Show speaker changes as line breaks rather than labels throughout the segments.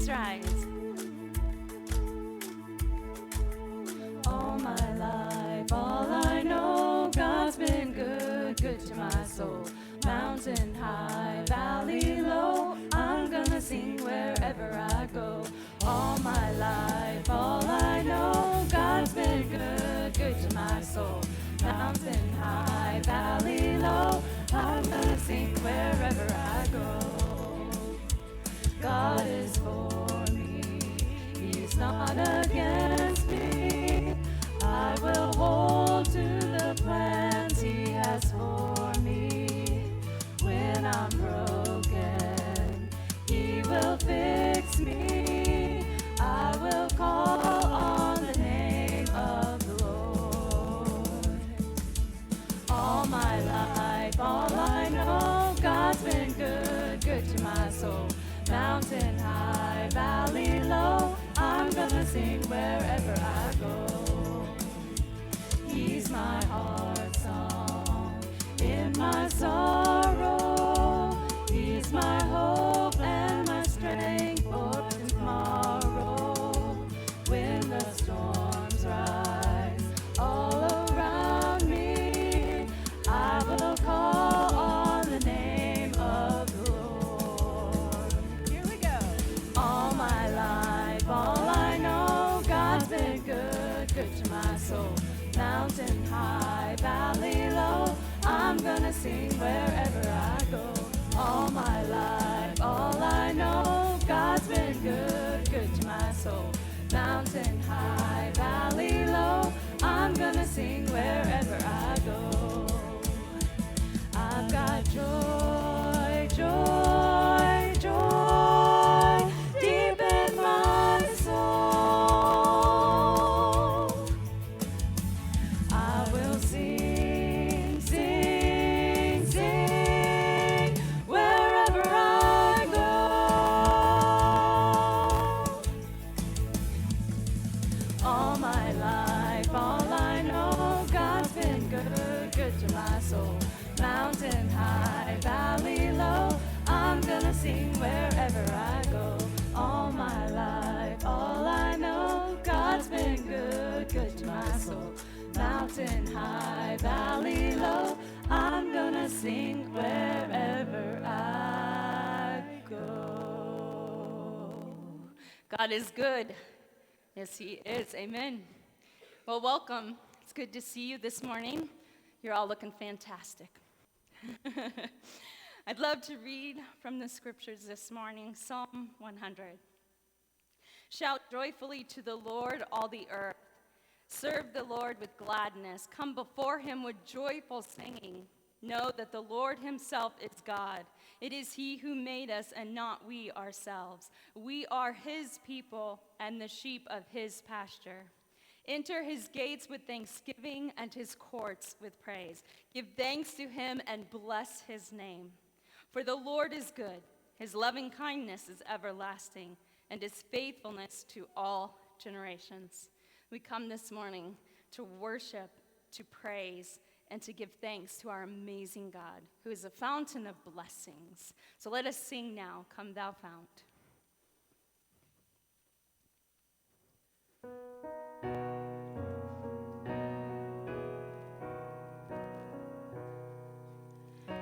Please rise. All my life, all I know, God's been good, good to my soul. Mountain high, valley low, I'm gonna sing wherever I go. All my life, all I know, God's been good, good to my soul. Mountain high, valley low, I'm gonna sing wherever I go. God is for me, He's not against me. I will hold to the plans He has for me. When I'm broken, He will fix me. I will call on the name of the Lord. All my life, all I know, God's been good, good to my soul. Mountain high, valley low, I'm gonna sing wherever I go. He's my heart song in my sorrow. He's my hope and my strength for tomorrow. When the storms rise all around me, I will call on the name of the Lord. Here we go. All my life, all I know, God's been good, good to my soul. Mountain high, valley low, I'm gonna sing wherever I go. All my life, all I know, God's been good, good to my soul. Mountain high, valley low, I'm gonna sing wherever I go. I've got joy, joy, joy, deep in my soul. I will sing, sing, sing, wherever I go. All my life, all I know, God's been good, good to my soul. Mountain high, valley low, I'm gonna sing wherever I go. All my life, all I know, God's been good, good to my soul. Mountain high, valley low, I'm gonna sing wherever I go. God is good. Yes, He is. Amen. Well, welcome. It's good to see you this morning. You're all looking fantastic. I'd love to read from the scriptures this morning, Psalm 100. Shout joyfully to the Lord, all the earth. Serve the Lord with gladness. Come before Him with joyful singing. Know that the Lord Himself is God. It is He who made us and not we ourselves. We are His people and the sheep of His pasture. Enter His gates with thanksgiving and His courts with praise. Give thanks to Him and bless His name. For the Lord is good. His loving kindness is everlasting, and His faithfulness to all generations. We come this morning to worship, to praise, and to give thanks to our amazing God, who is a fountain of blessings. So let us sing now, Come Thou Fount.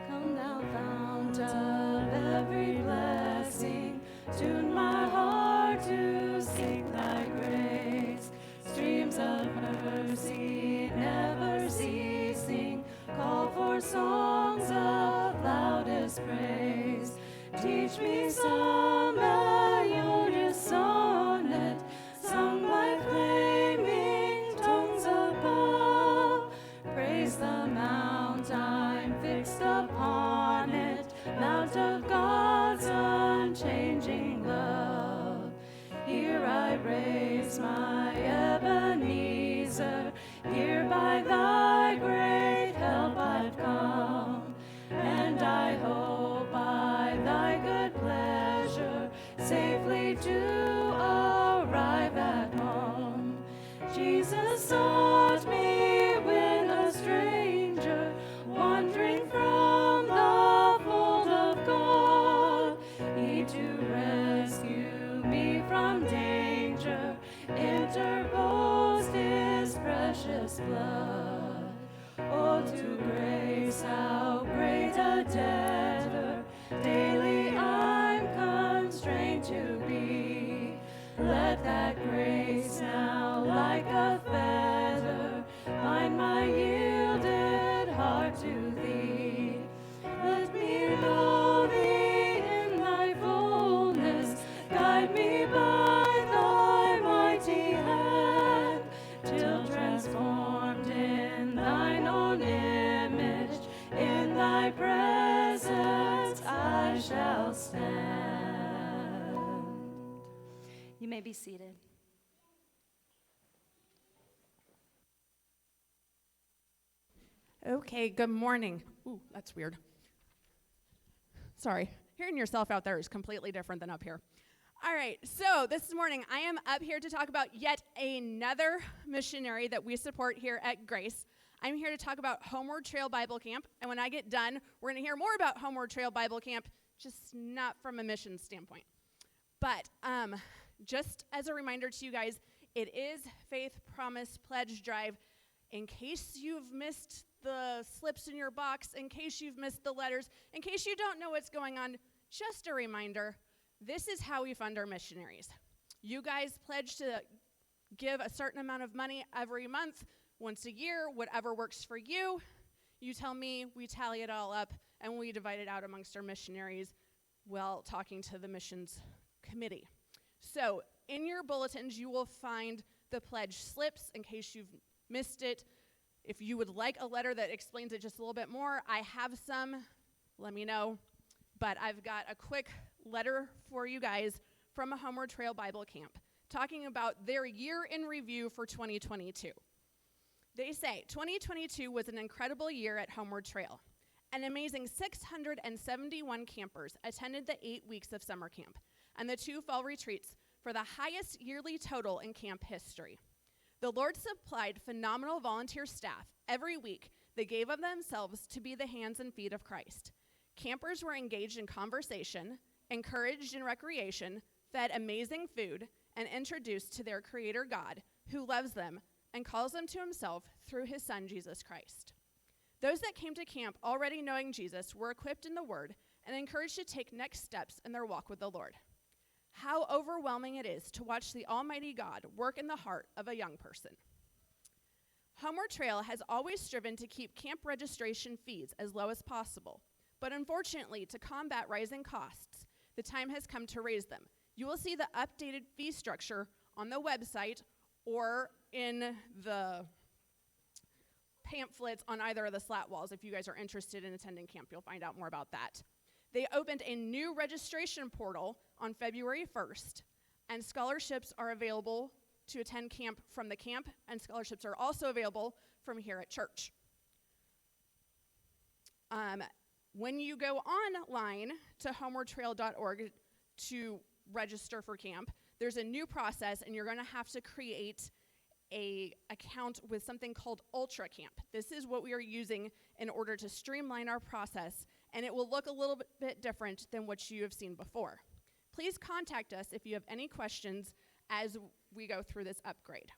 Come thou fount of every blessing, tune my heart to sing thy grace. Streams of mercy never ceasing, call for songs of loudest praise. Teach me some melodious sonnet, sung by flaming tongues above. Praise the mount I'm fixed upon it, mount of God's unchanging love. Here I raise my Ebenezer, here by thy great help I've come, and I hope by thy good pleasure safely to arrive at home. Jesus sought me when a stranger, wandering from the fold of God, He to rescue me precious blood. Oh, to grace, how great a debtor daily I'm constrained to be. Let that grace now, like a fetter, bind my yielded heart to thee. Let me know thee in thy fullness, guide me by thy mighty hand, till transformed in thine own image, in thy presence I shall stand. You may be seated.
Okay, good morning. Ooh, that's weird. Sorry. Hearing yourself out there is completely different than up here. All right, so this morning I am up here to talk about yet another missionary that we support here at Grace. I'm here to talk about Homeward Trail Bible Camp, and when I get done, we're going to hear more about Homeward Trail Bible Camp, just not from a mission standpoint. But just as a reminder to you guys, it is Faith Promise Pledge Drive. In case you've missed the slips in your box, in case you've missed the letters, in case you don't know what's going on, just a reminder, this is how we fund our missionaries. You guys pledge to give a certain amount of money every month, once a year, whatever works for you. You tell me, we tally it all up, and we divide it out amongst our missionaries while talking to the missions committee. So in your bulletins, you will find the pledge slips in case you've missed it. If you would like a letter that explains it just a little bit more, I have some. Let me know. But I've got a quick letter for you guys from a Homeward Trail Bible Camp talking about their year in review for 2022. They say, 2022 was an incredible year at Homeward Trail. An amazing 671 campers attended the 8 weeks of summer camp and the 2 fall retreats for the highest yearly total in camp history. The Lord supplied phenomenal volunteer staff every week that gave of themselves to be the hands and feet of Christ. Campers were engaged in conversation, encouraged in recreation, fed amazing food, and introduced to their Creator God, who loves them and calls them to himself through his Son, Jesus Christ. Those that came to camp already knowing Jesus were equipped in the Word and encouraged to take next steps in their walk with the Lord. How overwhelming it is to watch the Almighty God work in the heart of a young person. Homeward Trail has always striven to keep camp registration fees as low as possible, but unfortunately, to combat rising costs, the time has come to raise them. You will see the updated fee structure on the website or in the pamphlets on either of the slat walls. If you guys are interested in attending camp, you'll find out more about that. They opened a new registration portal on February 1st, and scholarships are available to attend camp from the camp, and scholarships are also available from here at church. When you go online to homewardtrail.org to register for camp, there's a new process, and you're going to have to create an account with something called Ultra Camp. This is what we are using in order to streamline our process, and it will look a little bit different than what you have seen before. Please contact us if you have any questions as we go through this upgrade.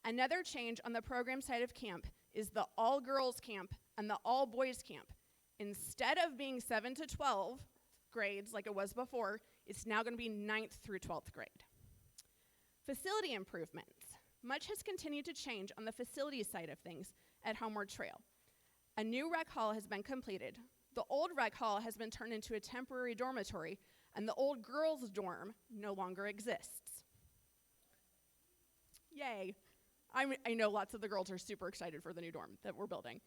Another change on the program side of camp is the all-girls camp and the all-boys camp. Instead of being 7 to 12 grades like it was before, it's now going to be 9th through 12th grade. Facility improvements. Much has continued to change on the facilities side of things at Homeward Trail. A new rec hall has been completed. The old rec hall has been turned into a temporary dormitory, and the old girls' dorm no longer exists. Yay. I know lots of the girls are super excited for the new dorm that we're building.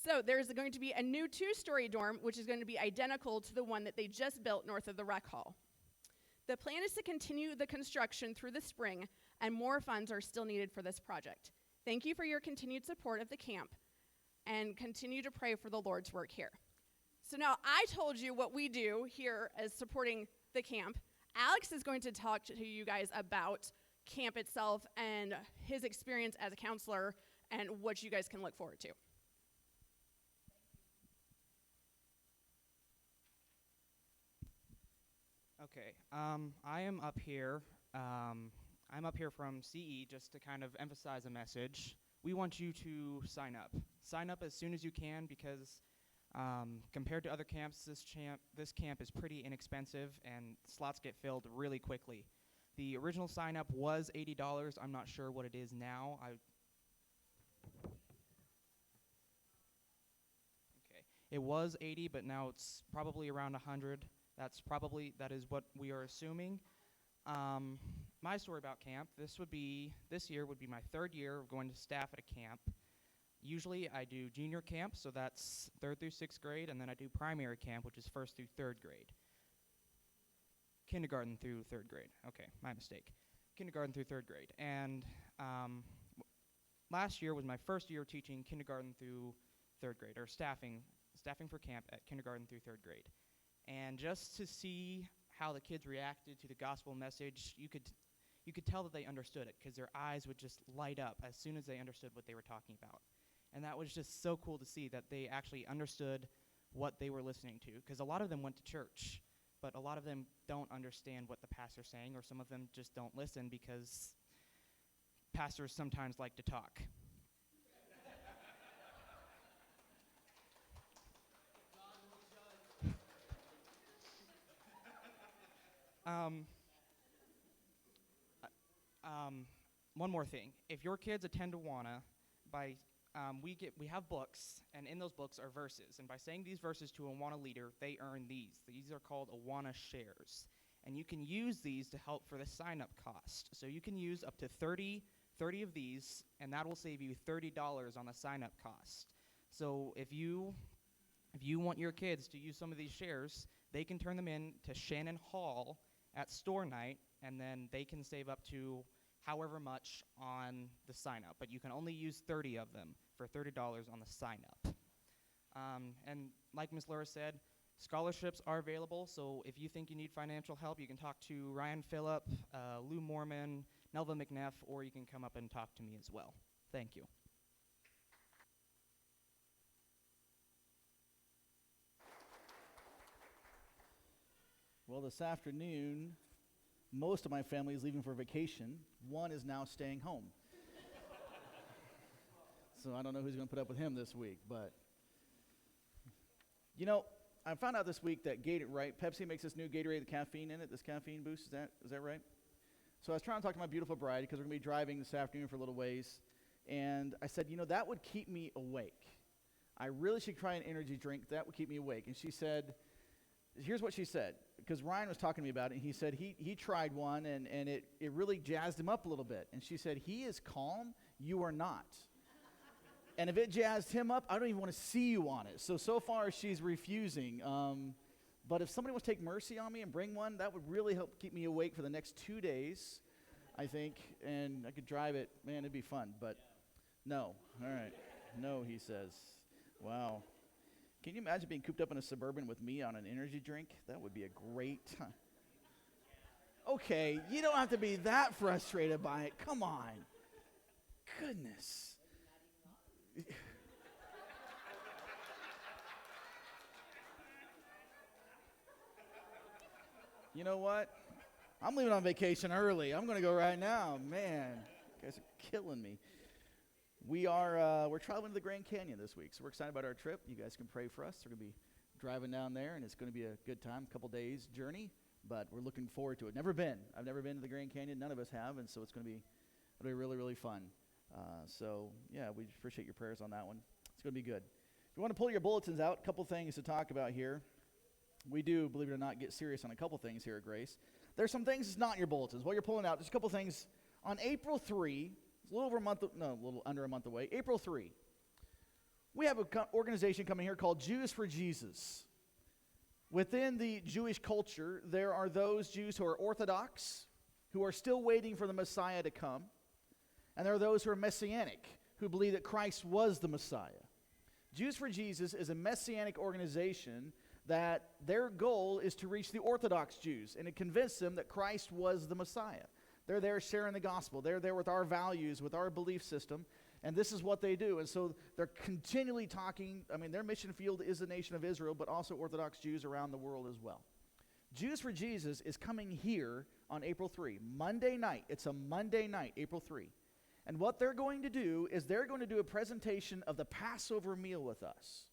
So there's going to be a new 2-story dorm, which is going to be identical to the one that they just built north of the rec hall. The plan is to continue the construction through the spring, and more funds are still needed for this project. Thank you for your continued support of the camp, and continue to pray for the Lord's work here. So now I told you what we do here as supporting the camp. Alex is going to talk to you guys about camp itself and his experience as a counselor and what you guys can look forward to.
Okay, I am up here. I'm up here from CE just to kind of emphasize a message. we want you to sign up. Sign up as soon as you can because compared to other camps, this camp is pretty inexpensive and slots get filled really quickly. The original sign up was $80. I'm not sure what it is now. It was 80, but now it's probably around 100. That is what we are assuming. My story about camp, this year would be my 3rd year of going to staff at a camp. Usually I do junior camp, so that's 3rd through 6th grade, and then I do primary camp, which is 1st through 3rd grade. Kindergarten through 3rd grade. Okay, my mistake. Kindergarten through 3rd grade. And last year was my first year teaching kindergarten through 3rd grade, or staffing for camp at kindergarten through 3rd grade. And just to see how the kids reacted to the gospel message, you could tell that they understood it because their eyes would just light up as soon as they understood what they were talking about. And that was just so cool to see that they actually understood what they were listening to, because a lot of them went to church, but a lot of them don't understand what the pastor's saying, or some of them just don't listen because pastors sometimes like to talk. One more thing. If your kids attend Awana, we have books, and in those books are verses. And by saying these verses to a Awana leader, they earn these. These are called Awana shares. And you can use these to help for the sign-up cost. So you can use up to 30 of these, and that will save you $30 on the sign-up cost. So if you want your kids to use some of these shares, they can turn them in to Shannon Hall at store night, and then they can save up to however much on the sign-up. But you can only use 30 of them for $30 on the sign-up. And like Ms. Laura said, scholarships are available, so if you think you need financial help, you can talk to Ryan Phillip, Lou Mormon, Nelva McNeff, or you can come up and talk to me as well. Thank you.
Well, this afternoon, most of my family is leaving for vacation. One is now staying home. So I don't know who's going to put up with him this week, but you know, I found out this week that Pepsi makes this new Gatorade with caffeine in it, this caffeine boost. Is that right? So I was trying to talk to my beautiful bride because we're going to be driving this afternoon for a little ways, and I said, that would keep me awake. I really should try an energy drink. That would keep me awake. And she said, here's what she said, because Ryan was talking to me about it, and he said he tried one, and it really jazzed him up a little bit. And she said, he is calm, you are not. And if it jazzed him up, I don't even want to see you on it. So far, she's refusing. But if somebody wants to take mercy on me and bring one, that would really help keep me awake for the next 2 days, I think. And I could drive it. Man, it'd be fun. But no. All right. No, he says. Wow. Can you imagine being cooped up in a Suburban with me on an energy drink? That would be a great time. Okay, you don't have to be that frustrated by it. Come on. Goodness. You know what? I'm leaving on vacation early. I'm going to go right now. Man, you guys are killing me. We're traveling to the Grand Canyon this week, so we're excited about our trip. You guys can pray for us. We're going to be driving down there, and it's going to be a good time, a couple days journey, but we're looking forward to it. I've never been to the Grand Canyon. None of us have, and so it'll be really, really fun. So yeah, we appreciate your prayers on that one. It's going to be good. If you want to pull your bulletins out, a couple things to talk about here. We do, believe it or not, get serious on a couple things here at Grace. There's some things that's not in your bulletins. While you're pulling out, there's a couple things. On April 3, it's a little under a month away, April 3, we have an organization coming here called Jews for Jesus. Within the Jewish culture, there are those Jews who are Orthodox, who are still waiting for the Messiah to come, and there are those who are Messianic, who believe that Christ was the Messiah. Jews for Jesus is a Messianic organization that their goal is to reach the Orthodox Jews and to convince them that Christ was the Messiah. They're there sharing the gospel. They're there with our values, with our belief system, and this is what they do. And so they're continually talking. Their mission field is the nation of Israel, but also Orthodox Jews around the world as well. Jews for Jesus is coming here on April 3, Monday night. It's a Monday night, April 3. And what they're going to do is they're going to do a presentation of the Passover meal with us.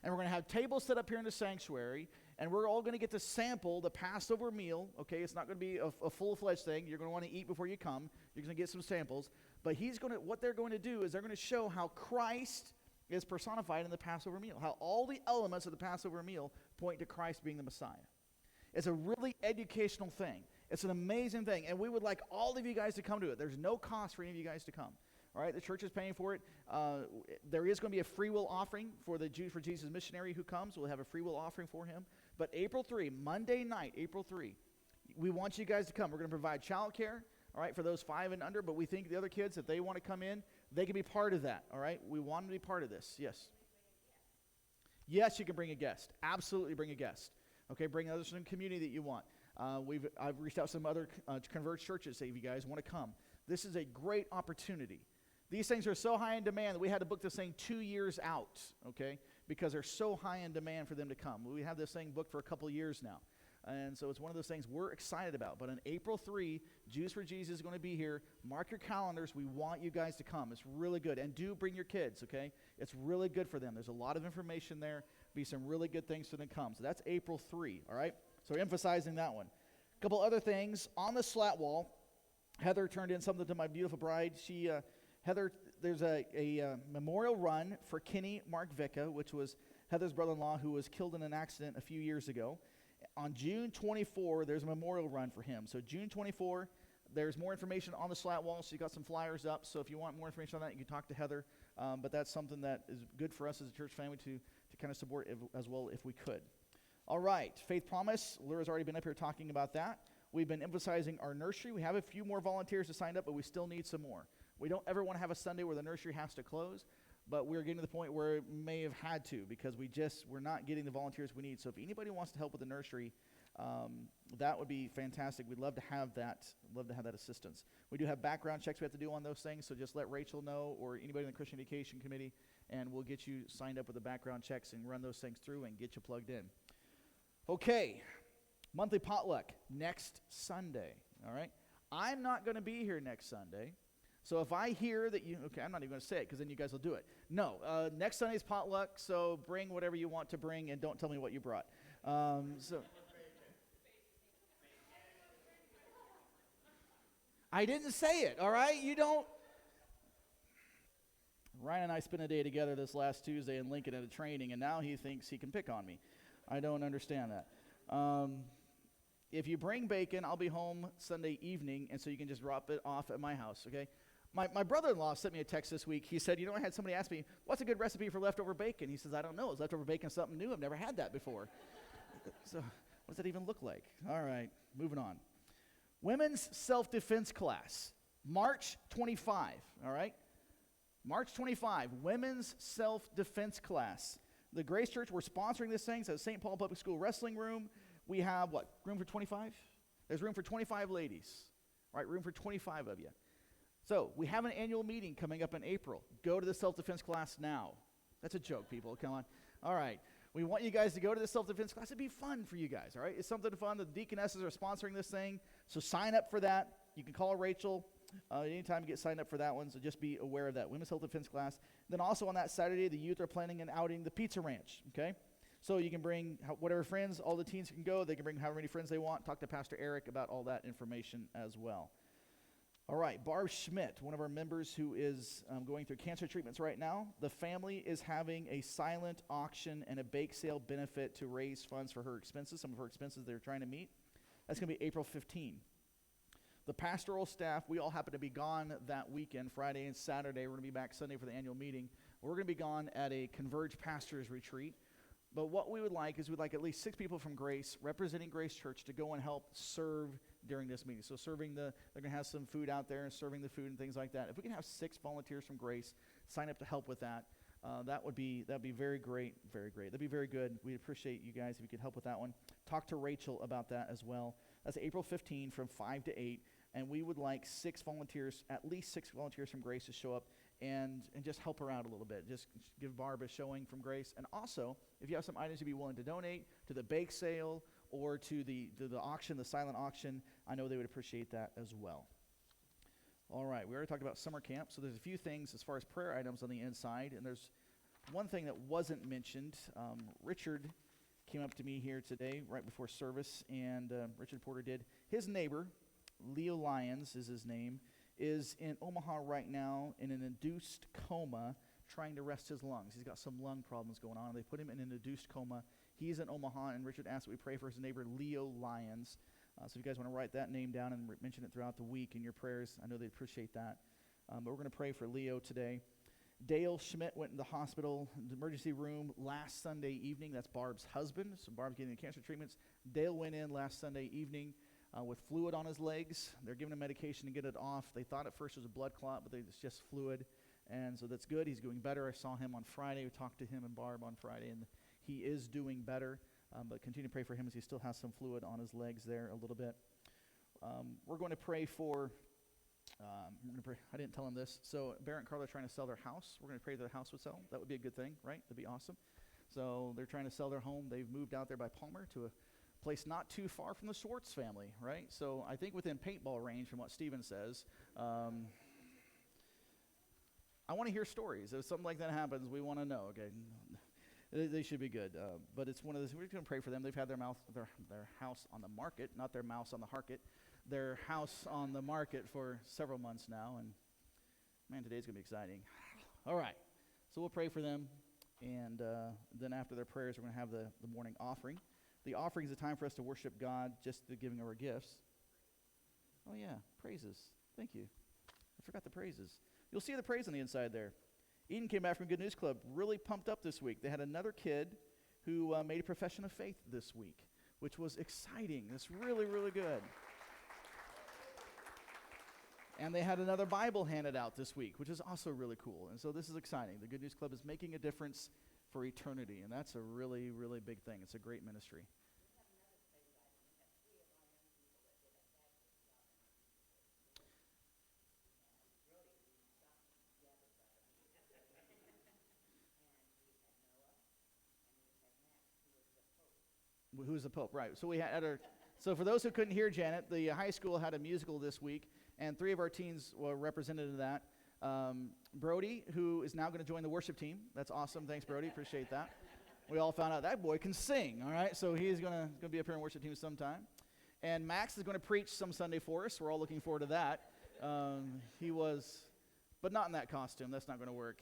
And we're going to have tables set up here in the sanctuary, and we're all going to get to sample the Passover meal. Okay, it's not going to be a full-fledged thing. You're going to want to eat before you come. You're going to get some samples. But what they're going to do is they're going to show how Christ is personified in the Passover meal, how all the elements of the Passover meal point to Christ being the Messiah. It's a really educational thing. It's an amazing thing, and we would like all of you guys to come to it. There's no cost for any of you guys to come. All right, the church is paying for it. There is going to be a free will offering for the Jews for Jesus missionary who comes. We'll have a free will offering for him. But April 3, Monday night, April 3, we want you guys to come. We're going to provide childcare, all right, for those 5 and under. But we think the other kids, if they want to come in, they can be part of that. All right, we want them to be part of this. Yes. Yes, you can bring a guest. Absolutely, bring a guest. Okay, bring others from the community that you want. I've reached out to some other converged churches, say if you guys want to come. This is a great opportunity. These things are so high in demand that we had to book this thing 2 years out, okay, because they're so high in demand for them to come. We have this thing booked for a couple of years now. And so it's one of those things we're excited about. But on April 3, Jews for Jesus is going to be here. Mark your calendars. We want you guys to come. It's really good. And do bring your kids, okay? It's really good for them. There's a lot of information there. Be some really good things for them to come. So that's April 3, all right? So we're emphasizing that one. A couple other things. On the slat wall, Heather turned in something to my beautiful bride. Heather, there's a memorial run for Kenny Mark Vicka, which was Heather's brother-in-law who was killed in an accident a few years ago. On June 24, there's a memorial run for him. So June 24, there's more information on the slat wall. So you got some flyers up. So if you want more information on that, you can talk to Heather. But that's something that is good for us as a church family to kind of support as well if we could. All right, Faith Promise. Laura's already been up here talking about that. We've been emphasizing our nursery. We have a few more volunteers to sign up, but we still need some more. We don't ever want to have a Sunday where the nursery has to close, but we're getting to the point where it may have had to because we're not getting the volunteers we need. So if anybody wants to help with the nursery, that would be fantastic. We'd love to have that. Assistance. We do have background checks we have to do on those things, so just let Rachel know or anybody in the Christian Education Committee, and we'll get you signed up with the background checks and run those things through and get you plugged in. Okay, monthly potluck next Sunday, all right? I'm not going to be here next Sunday, so if I hear that I'm not even going to say it because then you guys will do it. No, next Sunday's potluck, so bring whatever you want to bring and don't tell me what you brought. I didn't say it, all right? You don't. Ryan and I spent a day together this last Tuesday in Lincoln at a training, and now he thinks he can pick on me. I don't understand that. If you bring bacon, I'll be home Sunday evening, and so you can just drop it off at my house, okay? My brother-in-law sent me a text this week. He said, I had somebody ask me, what's a good recipe for leftover bacon? He says, I don't know. Is leftover bacon something new? I've never had that before. So what does that even look like? All right, moving on. Women's self-defense class, March 25, all right? March 25, women's self-defense class. The Grace Church, we're sponsoring this thing. So St. Paul Public School Wrestling Room. We have, room for 25? There's room for 25 ladies, right? Room for 25 of you. So we have an annual meeting coming up in April. Go to the self-defense class now. That's a joke, people. Come on. All right. We want you guys to go to the self-defense class. It'd be fun for you guys, all right? It's something fun. The deaconesses are sponsoring this thing, so sign up for that. You can call Rachel anytime you get signed up for that one, so just be aware of that. Women's self-defense class. Then also on that Saturday, the youth are planning an outing, the Pizza Ranch, okay? So you can bring whatever friends, all the teens can go. They can bring however many friends they want. Talk to Pastor Eric about all that information as well. All right, Barb Schmidt, one of our members who is going through cancer treatments right now. The family is having a silent auction and a bake sale benefit to raise funds for her expenses, some of her expenses they're trying to meet. That's going to be April 15. The pastoral staff, we all happen to be gone that weekend, Friday and Saturday. We're going to be back Sunday for the annual meeting. We're going to be gone at a Converge Pastors Retreat. But what we would like is we'd like at least 6 people from Grace, representing Grace Church, to go and help serve during this meeting. So they're going to have some food out there and serving the food and things like that. If we can have 6 volunteers from Grace sign up to help with that, that'd be very great, very great. That'd be very good. We'd appreciate you guys if you could help with that one. Talk to Rachel about that as well. That's April 15 from 5 to 8, and we would like 6 volunteers, at least 6 volunteers from Grace to show up and just help her out a little bit. Just give Barb a showing from Grace. And also, if you have some items you'd be willing to donate to the bake sale or to the auction, the silent auction, I know they would appreciate that as well. All right, we already talked about summer camp, so there's a few things as far as prayer items on the inside, and there's one thing that wasn't mentioned. Richard came up to me here today right before service, and Richard Porter did. His neighbor, Leo Lyons is his name, is in Omaha right now in an induced coma trying to rest his lungs. He's got some lung problems going on. They put him in an induced coma. He's in Omaha, and Richard asked that we pray for his neighbor, Leo Lyons. So if you guys want to write that name down and mention it throughout the week in your prayers, I know they'd appreciate that. But we're going to pray for Leo today. Dale Schmidt went in the hospital, the emergency room, last Sunday evening. That's Barb's husband. So Barb's getting the cancer treatments. Dale went in last Sunday evening with fluid on his legs. They're giving him medication to get it off. They thought at first it was a blood clot, but it's just fluid. And so that's good. He's doing better. I saw him on Friday. We talked to him and Barb on Friday, and he is doing better. But continue to pray for him as he still has some fluid on his legs there a little bit. We're going to pray for, I didn't tell him this. So Barrett and Carla are trying to sell their house. We're going to pray that the house would sell. That would be a good thing, right? That'd be awesome. So they're trying to sell their home. They've moved out there by Palmer to a place not too far from the Schwartz family, right? So I think within paintball range from what Steven says. I want to hear stories. If something like that happens, we want to know, okay? They should be good, but it's one of those. We're going to pray for them. They've had their house on the market, not their mouse on the harket, their house on the market for several months now, and man, today's going to be exciting. All right, so we'll pray for them, and then after their prayers, we're going to have the morning offering. The offering is a time for us to worship God, just the giving of our gifts. Oh yeah, praises. Thank you. I forgot the praises. You'll see the praise on the inside there. Eden came back from Good News Club, really pumped up this week. They had another kid who made a profession of faith this week, which was exciting. It's really, really good. And they had another Bible handed out this week, which is also really cool. And so this is exciting. The Good News Club is making a difference for eternity, and that's a really, really big thing. It's a great ministry. Who's the Pope, right. So we had so for those who couldn't hear Janet, the high school had a musical this week, and 3 of our teens were represented in that. Brody, who is now going to join the worship team. That's awesome. Thanks, Brody. Appreciate that. We all found out that boy can sing, all right? So he's going to be up here in worship team sometime. And Max is going to preach some Sunday for us. We're all looking forward to that. But not in that costume. That's not going to work.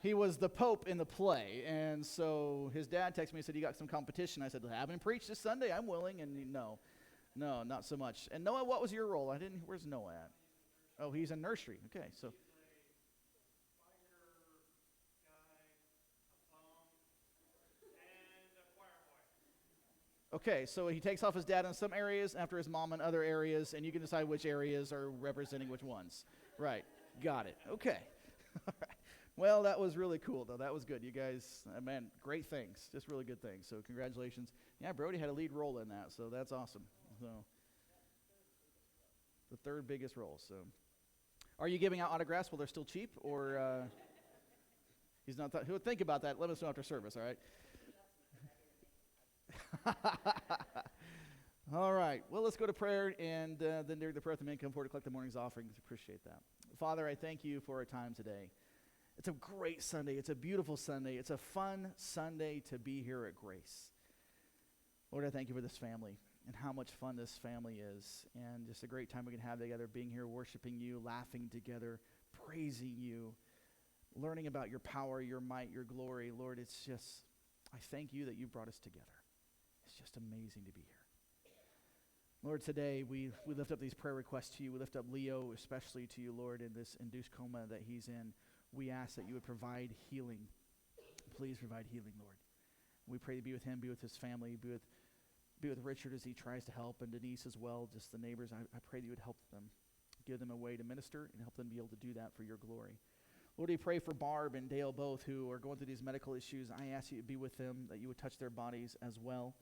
He was the Pope in the play, and so his dad texted me and said, "You got some competition?" I said, "Have him preach this Sunday. I'm willing." And no, not so much. And Noah, what was your role? Where's Noah at? Oh, he's in nursery. Okay, so. Okay, so he takes off his dad in some areas, after his mom in other areas, and you can decide which areas are representing which ones. Right, got it. Okay, all right. Well, that was really cool, though. That was good. You guys, man, great things. Just really good things. So congratulations. Yeah, Brody had a lead role in that, so that's awesome. So the 3rd biggest role. So are you giving out autographs while they're still cheap, or he's not? Think about that. Let us know after service, all right? All right. Well, let's go to prayer, and then during the prayer, the men come forward to collect the morning's offerings. Appreciate that. Father, I thank you for our time today. It's a great Sunday. It's a beautiful Sunday. It's a fun Sunday to be here at Grace. Lord, I thank you for this family and how much fun this family is, and just a great time we can have together, being here, worshiping you, laughing together, praising you, learning about your power, your might, your glory. Lord, it's just, I thank you that you brought us together. It's just amazing to be here. Lord, today we lift up these prayer requests to you. We lift up Leo especially to you, Lord, in this induced coma that he's in. We ask that you would provide healing. Please provide healing, Lord. We pray to be with him, be with his family, be with Richard as he tries to help, and Denise as well, just the neighbors. I pray that you would help them, give them a way to minister, and help them be able to do that for your glory. Lord, we pray for Barb and Dale both, who are going through these medical issues. I ask you to be with them, that you would touch their bodies as well.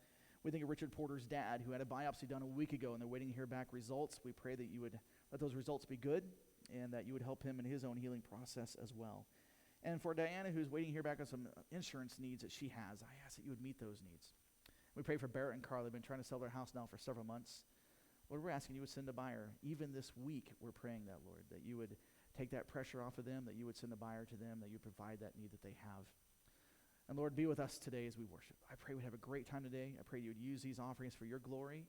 We think of Richard Porter's dad, who had a biopsy done a week ago, and they're waiting to hear back results. We pray that you would let those results be good, and that you would help him in his own healing process as well. And for Diana, who's waiting to hear back on some insurance needs that she has, I ask that you would meet those needs. We pray for Barrett and Carla. They've been trying to sell their house now for several months. Lord, we're asking you would send a buyer. Even this week, we're praying that, Lord, that you would take that pressure off of them, that you would send a buyer to them, that you provide that need that they have. And Lord, be with us today as we worship. I pray we'd have a great time today. I pray you would use these offerings for your glory,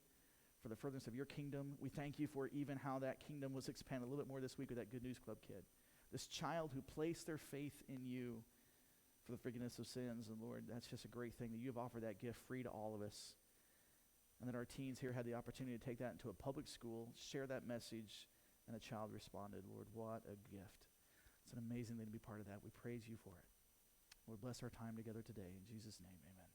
for the furtherance of your kingdom. We thank you for even how that kingdom was expanded a little bit more this week with that Good News Club kid. This child who placed their faith in you for the forgiveness of sins. And Lord, that's just a great thing that you have offered that gift free to all of us. And that our teens here had the opportunity to take that into a public school, share that message, and a child responded. Lord, what a gift. It's an amazing thing to be part of that. We praise you for it. Lord, bless our time together today. In Jesus' name, amen.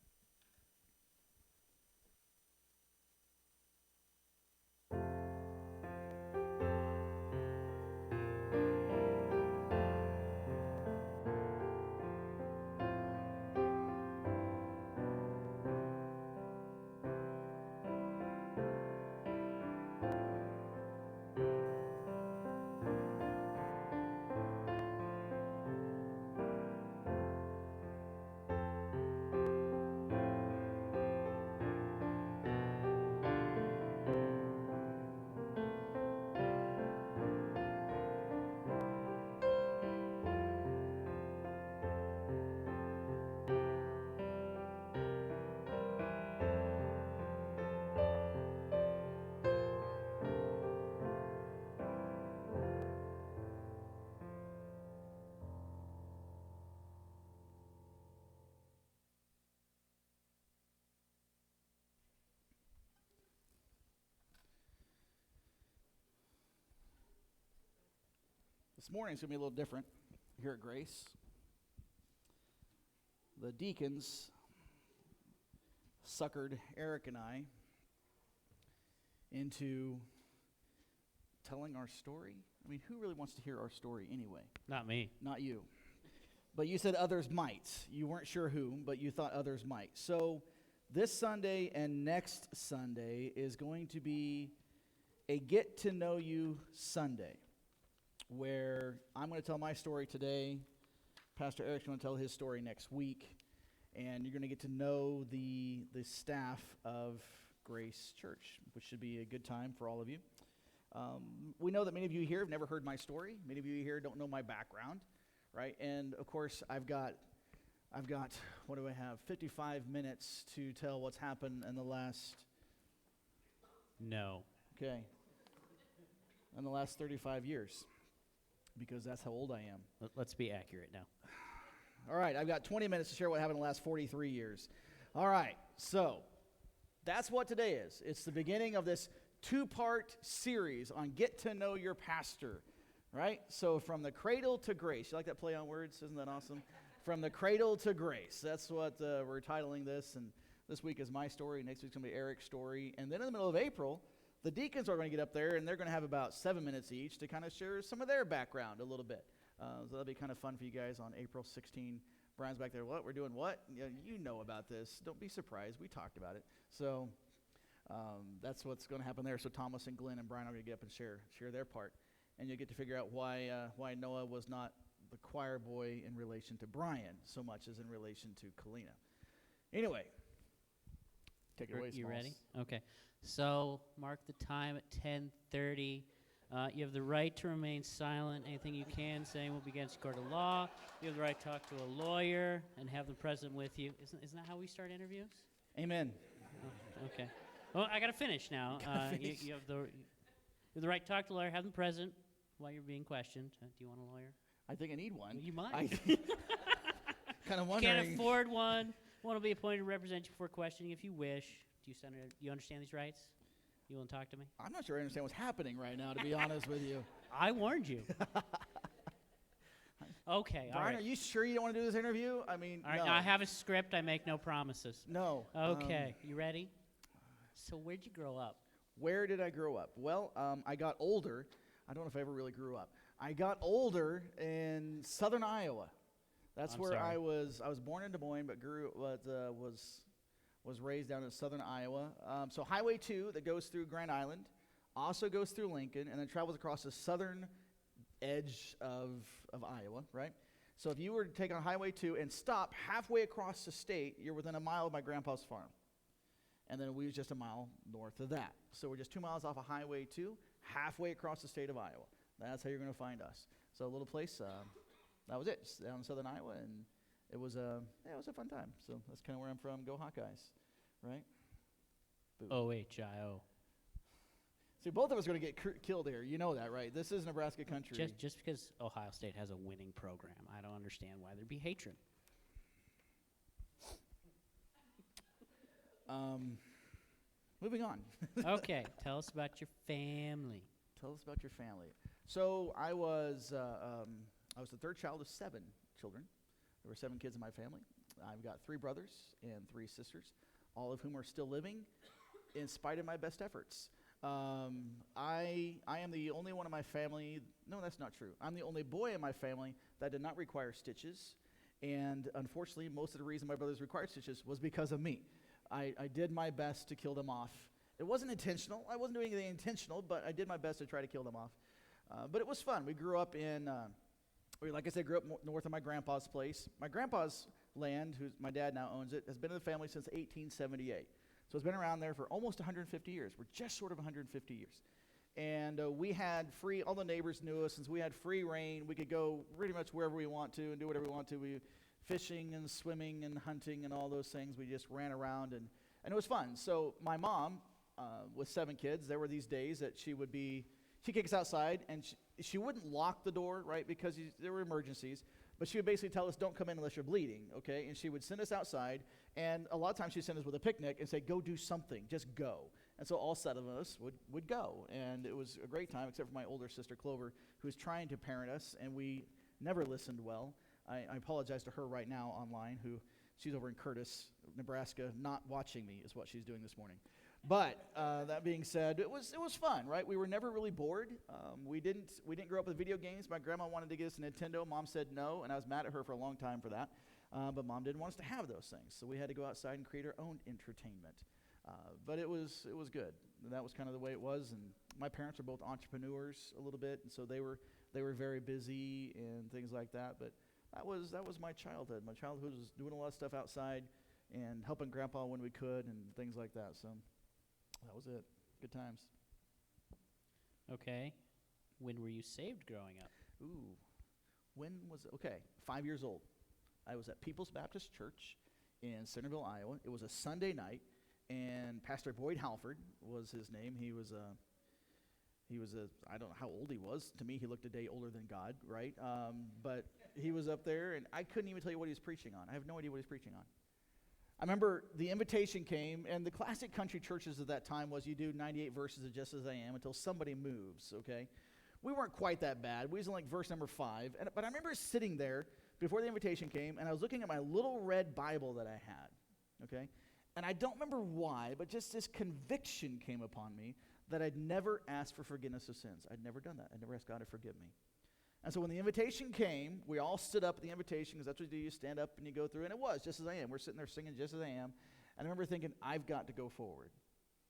This morning is going to be a little different here at Grace. The deacons suckered Eric and I into telling our story. I mean, who really wants to hear our story anyway?
Not me.
Not you. But you said others might. You weren't sure who, but you thought others might. So this Sunday and next Sunday is going to be a get-to-know-you Sunday, where I'm going to tell my story today. Pastor Eric's going to tell his story next week, and you're going to get to know the staff of Grace Church, which should be a good time for all of you. We know that many of you here have never heard my story. Many of you here don't know my background, right? And of course, I've got, what do I have? 55 minutes to tell what's happened in the last.
No.
Okay. In the last 35 years. Because that's how old I am.
Let's be accurate now.
All right, I've got 20 minutes to share what happened in the last 43 years. All right, so that's what today is. It's the beginning of this two-part series on Get to Know Your Pastor, right? So from the cradle to grace. You like that play on words? Isn't that awesome? From the cradle to grace. That's what we're titling this, and this week is my story. Next week's going to be Eric's story. And then in the middle of April, the deacons are going to get up there, and they're going to have about 7 minutes each to kind of share some of their background a little bit. So that'll be kind of fun for you guys on April 16. Brian's back there. What? We're doing what? You know about this. Don't be surprised. We talked about it. So that's what's going to happen there. So Thomas and Glenn and Brian are going to get up and share their part. And you'll get to figure out why Noah was not the choir boy in relation to Brian so much as in relation to Kalina. Anyway, take it away,
You
Smalls.
ready? Okay. So mark the time at 10:30. You have the right to remain silent. Anything you can say will be against court of law. You have the right to talk to a lawyer and have them present with you. Isn't that how we start interviews?
Amen.
Oh, okay. Well, I got to finish now.
Finish.
You have the right to talk to a lawyer. Have them present while you're being questioned. Do you want a lawyer?
I think I need one.
You might.
Kind of wondering.
Can't afford one. One will be appointed to represent you before questioning if you wish. You understand these rights? You want to talk to me?
I'm not sure I understand what's happening right now, to be honest with you.
I warned you. Okay, all
Brian,
right.
are you sure you don't want to do this interview? I mean,
All right,
no.
now I have a script. I make no promises.
No.
Okay, you ready? So where'd you grow up?
Where did I grow up? Well, I got older. I don't know if I ever really grew up. I got older in southern Iowa. That's
I'm
where
sorry.
I was. I was born in Des Moines, but was raised down in southern Iowa. So Highway 2 that goes through Grand Island also goes through Lincoln and then travels across the southern edge of Iowa, right? So if you were to take on Highway 2 and stop halfway across the state, you're within a mile of my grandpa's farm. And then we was just a mile north of that. So we're just 2 miles off of Highway 2, halfway across the state of Iowa. That's how you're going to find us. So a little place, that was it, just down in southern Iowa, and it was a fun time. So that's kind of where I'm from. Go Hawkeyes, right? Boo.
OHIO.
See, both of us are going to get killed here. You know that, right? This is Nebraska country.
Just because Ohio State has a winning program, I don't understand why there'd be hatred.
Moving on.
Okay, tell us about your family.
Tell us about your family. So I was the third child of 7 children. There were 7 kids in my family. I've got 3 brothers and 3 sisters, all of whom are still living in spite of my best efforts. I am the only one in my family. No, that's not true. I'm the only boy in my family that did not require stitches. And unfortunately, most of the reason my brothers required stitches was because of me. I did my best to kill them off. It wasn't intentional. I wasn't doing anything intentional, but I did my best to try to kill them off. But it was fun. We grew up in, like I said, grew up north of my grandpa's place. My grandpa's land, my dad now owns it, has been in the family since 1878. So it's been around there for almost 150 years. We're just short of 150 years. And we had free, all the neighbors knew us, since we had free reign. We could go pretty much wherever we want to and do whatever we want to. We fishing and swimming and hunting and all those things. We just ran around, and it was fun. So my mom, with 7 kids, there were these days that she'd kick us outside, and she wouldn't lock the door, right, because there were emergencies, but she would basically tell us, don't come in unless you're bleeding, okay? And she would send us outside, and a lot of times she'd send us with a picnic and say, go do something, just go. And so all 7 of us would go, and it was a great time, except for my older sister, Clover, who was trying to parent us, and we never listened well. I apologize to her right now online, she's over in Curtis, Nebraska, not watching me is what she's doing this morning. But that being said, it was fun, right? We were never really bored. We didn't grow up with video games. My grandma wanted to get us a Nintendo. Mom said no, and I was mad at her for a long time for that. But Mom didn't want us to have those things, so we had to go outside and create our own entertainment. But it was good. And that was kind of the way it was. And my parents are both entrepreneurs a little bit, and so they were very busy and things like that. But that was my childhood. My childhood was doing a lot of stuff outside and helping Grandpa when we could and things like that. So that was it. Good times.
Okay. When were you saved growing up?
Ooh. When was it? Okay, 5 years old. I was at People's Baptist Church in Centerville, Iowa. It was a Sunday night, and Pastor Boyd Halford was his name. He was I don't know how old he was. To me, he looked a day older than God, right? But he was up there, and I couldn't even tell you what he was preaching on. I have no idea what he was preaching on. I remember the invitation came, and the classic country churches of that time was you do 98 verses of Just As I Am until somebody moves, okay? We weren't quite that bad. We was in like verse number 5. But I remember sitting there before the invitation came, and I was looking at my little red Bible that I had, okay? And I don't remember why, but just this conviction came upon me that I'd never asked for forgiveness of sins. I'd never done that. I'd never asked God to forgive me. And so when the invitation came, we all stood up at the invitation, because that's what you do. You stand up and you go through, and it was Just As I Am. We're sitting there singing Just As I Am. And I remember thinking, I've got to go forward.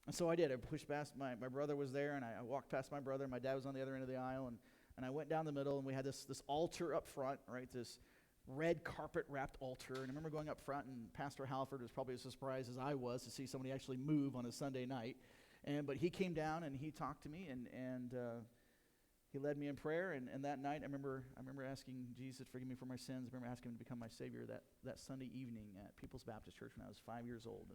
And so I did. I pushed past my brother was there, and I walked past my brother. My dad was on the other end of the aisle, and I went down the middle, and we had this altar up front, right, this red carpet-wrapped altar. And I remember going up front, and Pastor Halford was probably as surprised as I was to see somebody actually move on a Sunday night. But he came down, and he talked to me, and he led me in prayer. And that night, I remember asking Jesus to forgive me for my sins. I remember asking him to become my Savior that Sunday evening at People's Baptist Church when I was 5 years old.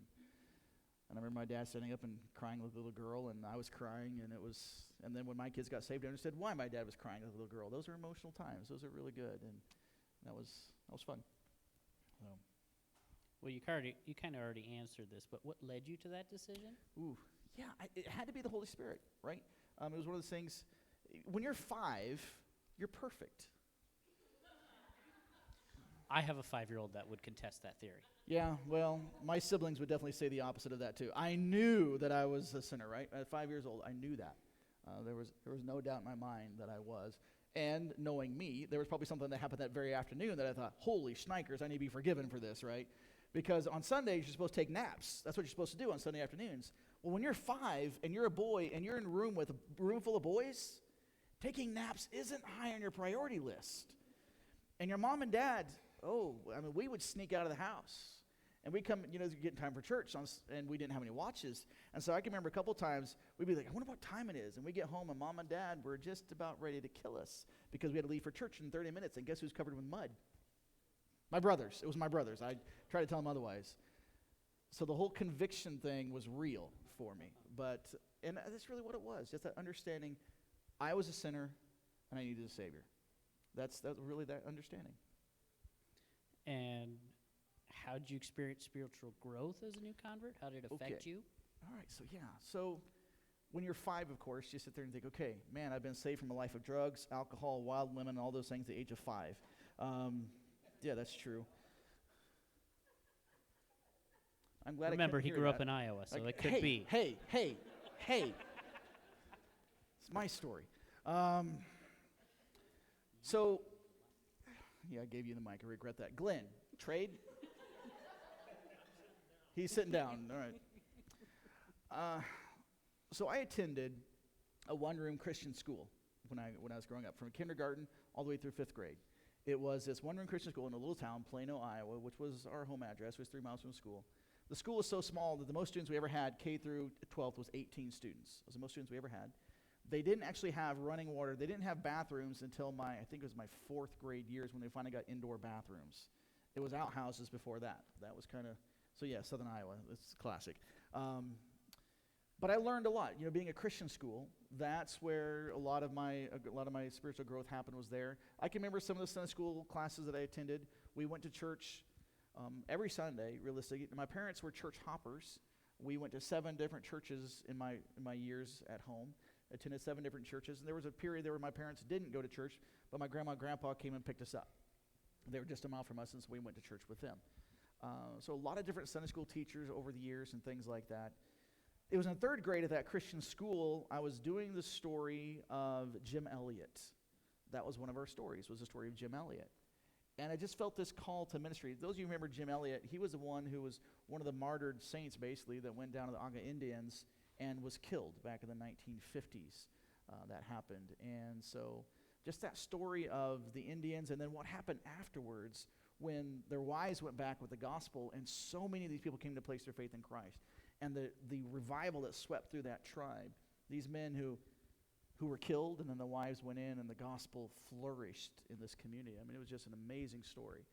And I remember my dad standing up and crying with a little girl, and I was crying, and then when my kids got saved, I understood why my dad was crying with a little girl. Those are emotional times. Those are really good, and that was fun. So.
Well, you kind of already answered this, but what led you to that decision?
Ooh, yeah, it had to be the Holy Spirit, right? It was one of those things. When you're 5, you're perfect.
I have a 5-year-old that would contest that theory.
Yeah, well, my siblings would definitely say the opposite of that too. I knew that I was a sinner, right? At 5 years old, I knew that. There was no doubt in my mind that I was. And knowing me, there was probably something that happened that very afternoon that I thought, holy shnikers, I need to be forgiven for this, right? Because on Sundays, you're supposed to take naps. That's what you're supposed to do on Sunday afternoons. Well, when you're 5 and you're a boy and you're in a room with a room full of boys, taking naps isn't high on your priority list. And your mom and dad, we would sneak out of the house. And we come, get in time for church, and we didn't have any watches. And so I can remember a couple times, we'd be like, I wonder what time it is. And we get home, and Mom and Dad were just about ready to kill us because we had to leave for church in 30 minutes. And guess who's covered with mud? My brothers. It was my brothers. I try to tell them otherwise. So the whole conviction thing was real for me. And that's really what it was, just that understanding I was a sinner and I needed a Savior. That's really that understanding.
And how did you experience spiritual growth as a new convert? How did it affect you?
All right, so when you're 5, of course, you sit there and think, okay, man, I've been saved from a life of drugs, alcohol, wild women, all those things at the age of 5. Yeah, that's true. I'm glad
Remember, he grew up
in
in Iowa, so it could
hey,
be.
Hey. It's my story. So, yeah, I gave you the mic. I regret that. Glenn, trade? He's sitting down. All right. So I attended a one-room Christian school when I was growing up, from kindergarten all the way through 5th grade. It was this one-room Christian school in a little town, Plano, Iowa, which was our home address. It was 3 miles from the school. The school was so small that the most students we ever had, K through 12th, was 18 students. It was the most students we ever had. They didn't actually have running water. They didn't have bathrooms until I think it was my 4th grade years when they finally got indoor bathrooms. It was outhouses before that. That was kind of, so yeah, Southern Iowa. It's classic. But I learned a lot. Being a Christian school, that's where a lot of my spiritual growth happened, was there. I can remember some of the Sunday school classes that I attended. We went to church every Sunday, realistically. My parents were church hoppers. We went to 7 different churches in my years at home. Attended 7 different churches, and there was a period there where my parents didn't go to church, but my grandma and grandpa came and picked us up. They were just a mile from us, and so we went to church with them. So a lot of different Sunday school teachers over the years and things like that. It was in 3rd grade at that Christian school, I was doing the story of Jim Elliot. That was one of our stories, was the story of Jim Elliot. And I just felt this call to ministry. Those of you who remember Jim Elliot, he was the one who was one of the martyred saints, basically, that went down to the Aga Indians and was killed back in the 1950s. That happened. And so just that story of the Indians, and then what happened afterwards when their wives went back with the gospel, and so many of these people came to place their faith in Christ. And the revival that swept through that tribe, these men who were killed, and then the wives went in, and the gospel flourished in this community. I mean, it was just an amazing story.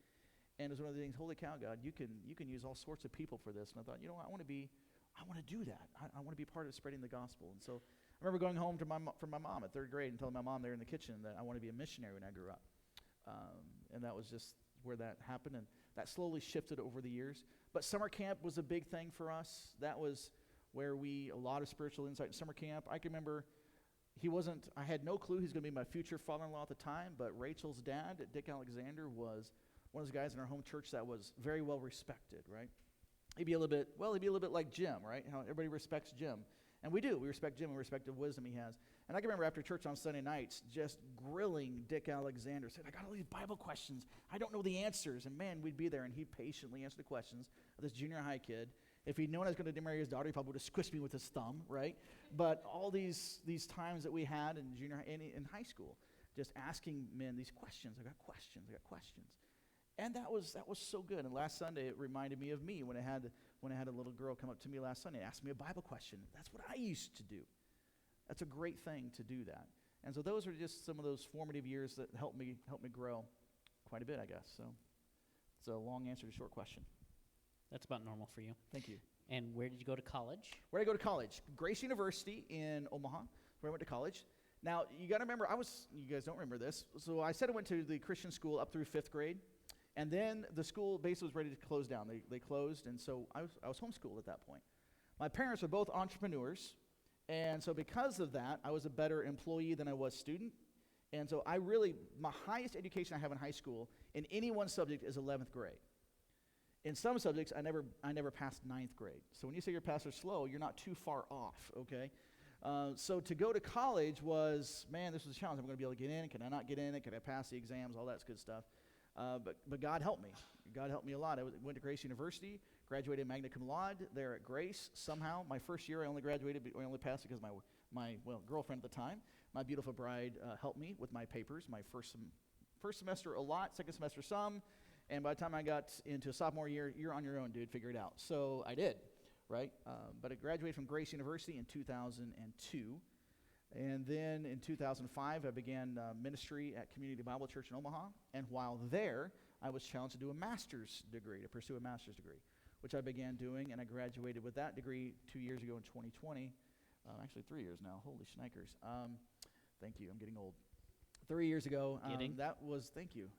And it was one of the things, holy cow, God, you can use all sorts of people for this. And I thought, I want to do that. I want to be part of spreading the gospel. And so I remember going home from my mom at 3rd grade and telling my mom there in the kitchen that I want to be a missionary when I grew up. And that was just where that happened, and that slowly shifted over the years. But summer camp was a big thing for us. That was where a lot of spiritual insight in summer camp. I can remember I had no clue he was going to be my future father-in-law at the time, but Rachel's dad, Dick Alexander, was one of those guys in our home church that was very well respected, right? He'd be a little bit like Jim, right? How everybody respects Jim. And we do. We respect Jim and respect the wisdom he has. And I can remember after church on Sunday nights just grilling Dick Alexander, saying, I got all these Bible questions. I don't know the answers. And man, we'd be there, and he'd patiently answer the questions of this junior high kid. If he'd known I was going to marry his daughter, he probably would have squished me with his thumb, right? But all these times that we had in high school, just asking men these questions. I got questions. And that was so good. And last Sunday, it reminded me of me when I had a little girl come up to me last Sunday and ask me a Bible question. That's what I used to do. That's a great thing to do that. And so those are just some of those formative years that helped me grow quite a bit, I guess. So it's a long answer to a short question.
That's about normal for you.
Thank you.
And where did you go to college?
Where did I go to college? Grace University in Omaha, where I went to college. Now, you got to remember, you guys don't remember this. So I said I went to the Christian school up through 5th grade. And then the school basically was ready to close down. They closed, and so I was homeschooled at that point. My parents were both entrepreneurs, and so because of that, I was a better employee than I was student. And so my highest education I have in high school in any one subject is 11th grade. In some subjects, I never passed 9th grade. So when you say your pastor's slow, you're not too far off, okay? So to go to college was, man, this was a challenge. I'm going to be able to get in. Can I not get in it? Can I pass the exams? All that good stuff. But God helped me. God helped me a lot. I went to Grace University, graduated magna cum laude there at Grace. Somehow, my first year I only graduated, but I only passed because my girlfriend at the time, my beautiful bride, helped me with my papers. My first semester a lot, second semester some, And by the time I got into sophomore year, you're on your own, dude. Figure it out. So I did, right? But I graduated from Grace University in 2002. And then in 2005, I began ministry at Community Bible Church in Omaha. And while there, I was challenged to do a master's degree, to pursue a master's degree, which I began doing. And I graduated with that degree 2 years ago in 2020. Actually, 3 years now. Holy schnikers. Thank you. I'm getting old. 3 years ago, thank you.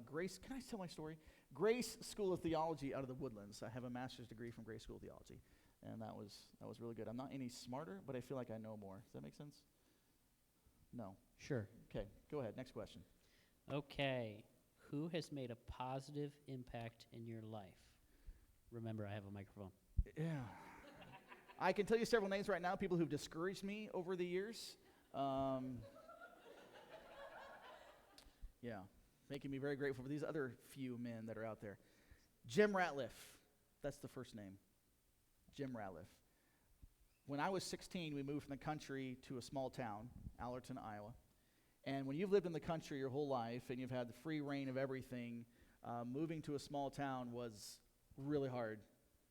Grace, can I tell my story? Grace School of Theology out of the Woodlands. I have a master's degree from Grace School of Theology, and that was really good. I'm not any smarter, but I feel like I know more. Does that make sense? No.
Sure.
Okay, go ahead. Next question.
Okay. Who has made a positive impact in your life? Remember, I have a microphone.
Yeah. I can tell you several names right now, people who've discouraged me over the years. Yeah, making me very grateful for these other few men that are out there. Jim Ratliff, that's the first name. Jim Ratliff. When I was 16, we moved from the country to a small town, Allerton, Iowa. And when you've lived in the country your whole life and you've had the free reign of everything, moving to a small town was really hard.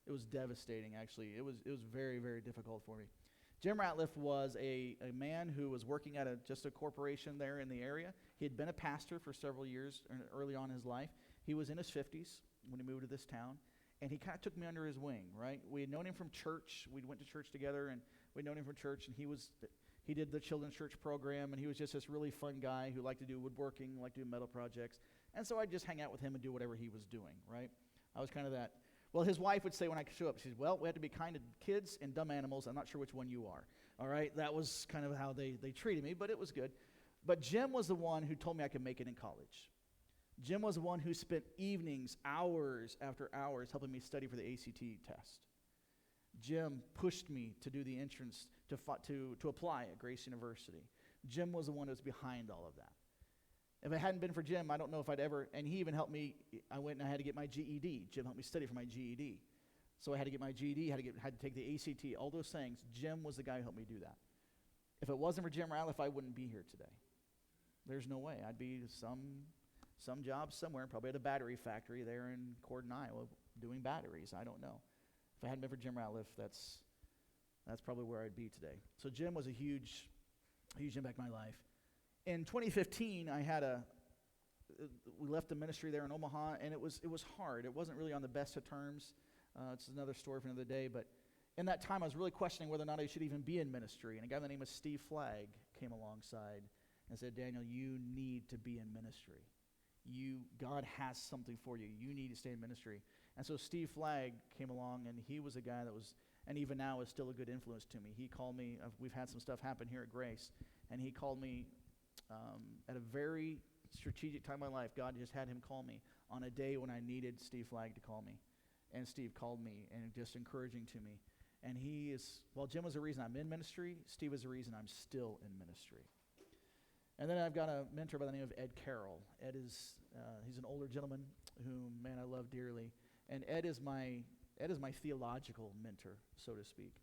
It was devastating, actually. It was very, very difficult for me. Jim Ratliff was a man who was working at just a corporation there in the area. He had been a pastor for several years early on in his life. He was in his 50s when he moved to this town, and he kind of took me under his wing, right? We had known him from church. We went to church together, and we'd known him from church, and he did the children's church program, and he was just this really fun guy who liked to do woodworking, liked to do metal projects. And so I'd just hang out with him and do whatever he was doing, right? I was kind of that. Well, his wife would say when I show up, she said, well, we have to be kind to kids and dumb animals. I'm not sure which one you are. All right? That was kind of how they treated me, but it was good. But Jim was the one who told me I could make it in college. Jim was the one who spent evenings, hours after hours, helping me study for the ACT test. Jim pushed me to do the entrance to apply at Grace University. Jim was the one who was behind all of that. If it hadn't been for Jim, I don't know if I'd ever, and he even helped me, I went and I had to get my GED. Jim helped me study for my GED. So I had to get my GED, had to take the ACT, all those things. Jim was the guy who helped me do that. If it wasn't for Jim Ratliff, I wouldn't be here today. There's no way. I'd be some job somewhere, probably at a battery factory there in Cordon, Iowa, doing batteries. I don't know. If it hadn't been for Jim Ratliff, that's probably where I'd be today. So Jim was a huge impact in my life. In 2015, we left the ministry there in Omaha, and it was hard. It wasn't really on the best of terms. It's another story for another day, but in that time, I was really questioning whether or not I should even be in ministry. And a guy by the name of Steve Flagg came alongside and said, Daniel, you need to be in ministry. God has something for you. You need to stay in ministry. And so Steve Flagg came along, and he was a guy that was, and even now is still a good influence to me. He called me, we've had some stuff happen here at Grace, and he called me at a very strategic time in my life. God just had him call me on a day when I needed Steve Flagg to call me. And Steve called me, and just encouraging to me. And Jim was the reason I'm in ministry. Steve was the reason I'm still in ministry. And then I've got a mentor by the name of Ed Carroll. He's an older gentleman whom, man, I love dearly. And Ed is my theological mentor, so to speak.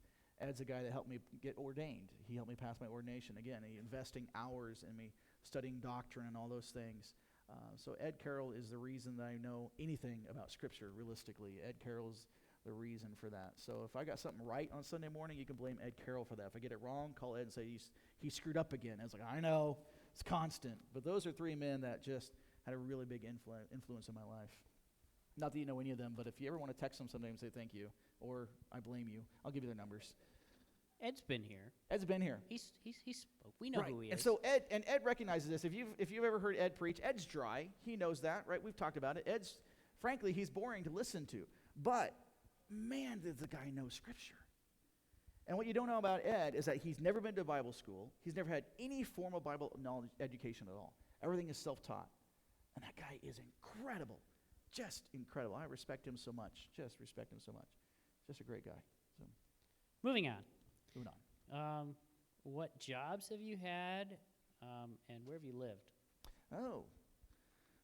Ed's a guy that helped me get ordained. He helped me pass my ordination. Again, investing hours in me, studying doctrine and all those things. So Ed Carroll is the reason that I know anything about Scripture, realistically. Ed Carroll's the reason for that. So if I got something right on Sunday morning, you can blame Ed Carroll for that. If I get it wrong, call Ed and say, he screwed up again. I was like, I know, it's constant. But those are three men that just had a really big influence in my life. Not that you know any of them, but if you ever want to text them someday and say thank you, or I blame you, I'll give you their numbers.
Ed's been here.
Ed's been here.
He spoke. We know who he is.
And so Ed recognizes this. If you've ever heard Ed preach, Ed's dry. He knows that, right? We've talked about it. Frankly, he's boring to listen to. But man, does the guy know Scripture. And what you don't know about Ed is that he's never been to Bible school. He's never had any formal Bible knowledge education at all. Everything is self-taught. And that guy is incredible. Just incredible. I respect him so much. Just respect him so much. Just a great guy. So,
Moving on.
moving on.
What jobs have you had, and where have you lived?
Oh.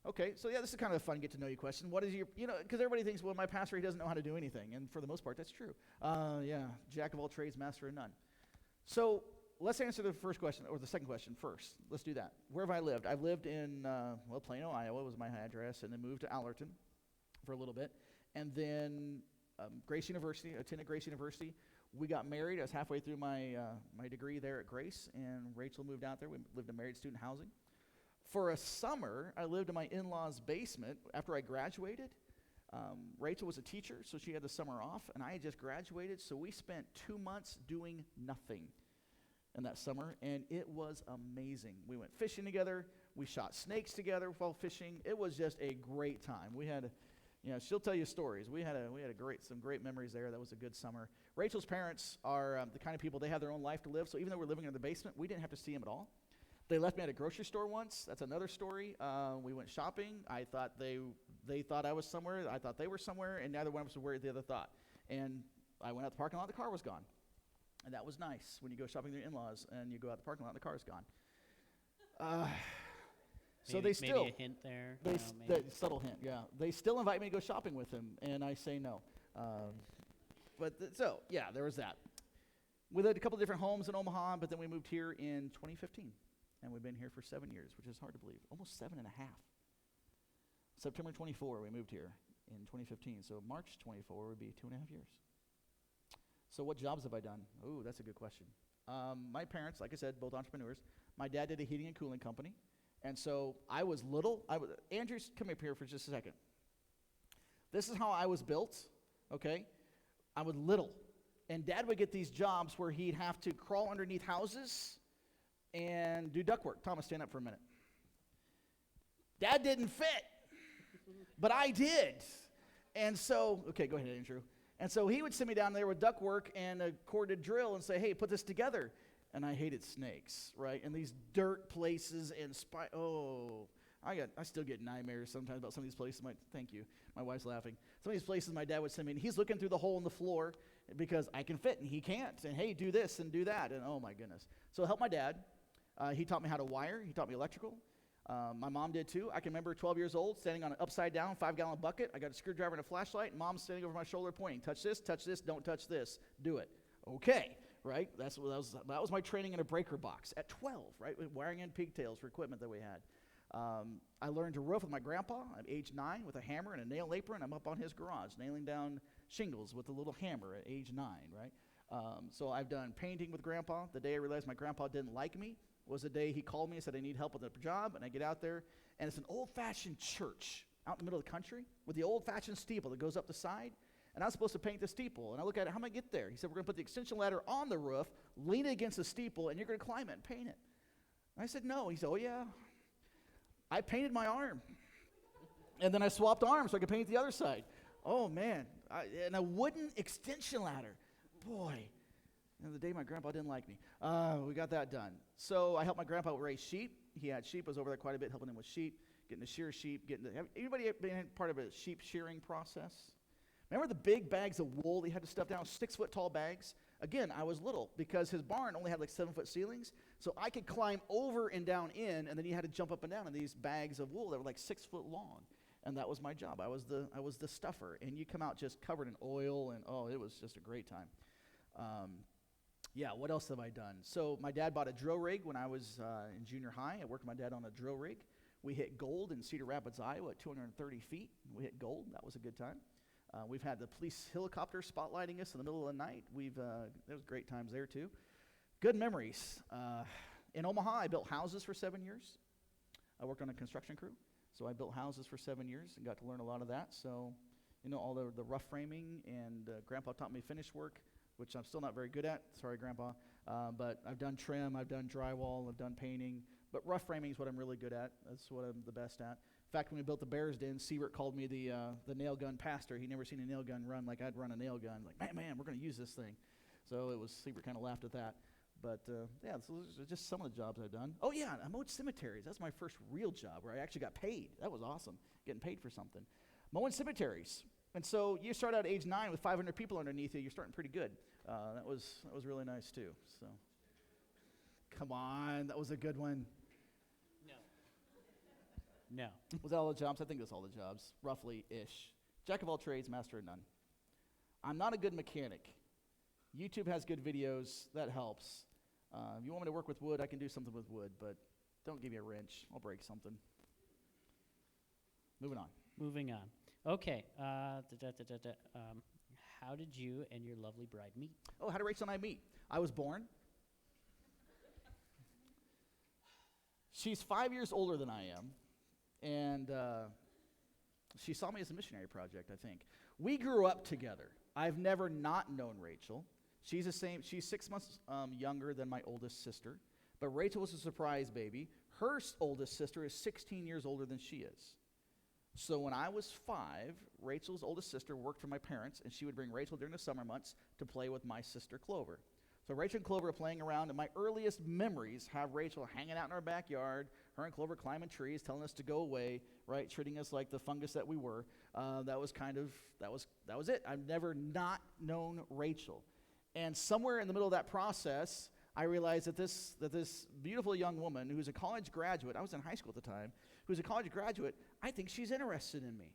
Okay, so yeah, this is kind of a fun get-to-know-you question. What is your, because everybody thinks, well, my pastor, he doesn't know how to do anything. And for the most part, that's true. Jack of all trades, master of none. So let's answer the first question, or the second question first. Let's do that. Where have I lived? I've lived in, Plano, Iowa was my address, and then moved to Allerton. for a little bit. And then Grace University, attended Grace University. We got married. I was halfway through my degree there at Grace, and Rachel moved out there. We lived in married student housing. For a summer, I lived in my in-laws' basement after I graduated. Rachel was a teacher, so she had the summer off, and I had just graduated, so we spent 2 months doing nothing in that summer, and it was amazing. We went fishing together. We shot snakes together while fishing. It was just a great time. We had, she'll tell you stories. We had some great memories there. That was a good summer. Rachel's parents are the kind of people, they have their own life to live, so even though we're living in the basement, we didn't have to see them at all. They left me at a grocery store once. That's another story. We went shopping. I thought they thought I was somewhere. I thought they were somewhere, and neither one of us was where the other thought. And I went out the parking lot, the car was gone. And that was nice when you go shopping with your in-laws and you go out the parking lot and the car is gone. So
maybe,
they still...
Maybe a hint there.
Subtle hint, yeah. They still invite me to go shopping with them, and I say no. There was that. We lived a couple of different homes in Omaha, but then we moved here in 2015. And we've been here for 7 years, which is hard to believe. Almost 7.5. September 24, we moved here in 2015. So March 24 would be 2.5 years. So what jobs have I done? Oh, that's a good question. My parents, like I said, both entrepreneurs. My dad did a heating and cooling company. And so I was little. Andrew, come up here for just a second. This is how I was built, okay? I was little. And Dad would get these jobs where he'd have to crawl underneath houses and do ductwork. Thomas, stand up for a minute. Dad didn't fit, but I did. And so, okay, go ahead, Andrew. And so he would send me down there with ductwork and a corded drill and say, hey, put this together. And I hated snakes, right? And these dirt places and I still get nightmares sometimes about some of these places. Thank you. My wife's laughing. Some of these places my dad would send me, and he's looking through the hole in the floor because I can fit and he can't. And hey, do this and do that. And oh my goodness. So I helped my dad. He taught me how to wire. He taught me electrical. My mom did too. I can remember 12 years old, standing on an upside-down 5-gallon bucket. I got a screwdriver and a flashlight, and Mom's standing over my shoulder pointing, touch this, don't touch this, do it. Okay, right? That was my training in a breaker box at 12, right? Wiring in pigtails for equipment that we had. I learned to roof with my grandpa at age 9 with a hammer and a nail apron. I'm up on his garage nailing down shingles with a little hammer at age 9, right? So I've done painting with grandpa. The day I realized my grandpa didn't like me was the day he called me and said, I need help with a job, and I get out there, and it's an old-fashioned church out in the middle of the country with the old-fashioned steeple that goes up the side, and I was supposed to paint the steeple, and I look at it, how am I get there? He said, we're going to put the extension ladder on the roof, lean it against the steeple, and you're going to climb it and paint it. And I said, no. He said, oh, yeah. I painted my arm, and then I swapped arms so I could paint the other side. Oh, man. And a wooden extension ladder. Boy. The day my grandpa didn't like me. We got that done. So I helped my grandpa raise sheep. He had sheep. I was over there quite a bit helping him with sheep, getting to shear sheep. Anybody been part of a sheep shearing process? Remember the big bags of wool they had to stuff down, 6-foot tall bags? Again, I was little because his barn only had like 7-foot ceilings. So I could climb over and down in, and then you had to jump up and down in these bags of wool that were like 6 foot long. And that was my job. I was the stuffer. And you come out just covered in oil, and it was just a great time. What else have I done? So my dad bought a drill rig when I was in junior high. I worked with my dad on a drill rig. We hit gold in Cedar Rapids, Iowa at 230 feet. We hit gold. That was a good time. We've had the police helicopter spotlighting us in the middle of the night. There was great times there too. Good memories. In Omaha, I built houses for 7 years. I worked on a construction crew. So I built houses for 7 years and got to learn a lot of that. So, all the rough framing, and Grandpa taught me finish work, which I'm still not very good at. Sorry, Grandpa. But I've done trim, I've done drywall, I've done painting. But rough framing is what I'm really good at. That's what I'm the best at. In fact, when we built the Bears Den, Siebert called me the nail gun pastor. He'd never seen a nail gun run like I'd run a nail gun. Like, man, we're going to use this thing. So Siebert kind of laughed at that. But, so those are just some of the jobs I've done. Oh, yeah, I mowed cemeteries. That's my first real job where I actually got paid. That was awesome, getting paid for something. Mowing cemeteries. And so you start out at age 9 with 500 people underneath you. You're starting pretty good. That was really nice, too. So, come on, that was a good one.
No.
Was that all the jobs? I think that's all the jobs, roughly-ish. Jack of all trades, master of none. I'm not a good mechanic. YouTube has good videos. That helps. If you want me to work with wood, I can do something with wood, but don't give me a wrench. I'll break something. Moving on.
Okay. How did you and your lovely bride meet?
Oh, how did Rachel and I meet? I was born. She's 5 years older than I am, and she saw me as a missionary project, I think. We grew up together. I've never not known Rachel. She's 6 months younger than my oldest sister, but Rachel was a surprise baby. Her oldest sister is 16 years older than she is. So when I was 5, Rachel's oldest sister worked for my parents, and she would bring Rachel during the summer months to play with my sister Clover. So Rachel and Clover are playing around, and my earliest memories have Rachel hanging out in our backyard, her and Clover climbing trees, telling us to go away, right, treating us like the fungus that we were. That was it. I've never not known Rachel. And somewhere in the middle of that process, I realized that this beautiful young woman who's a college graduate, I was in high school at the time, who's a college graduate, I think she's interested in me.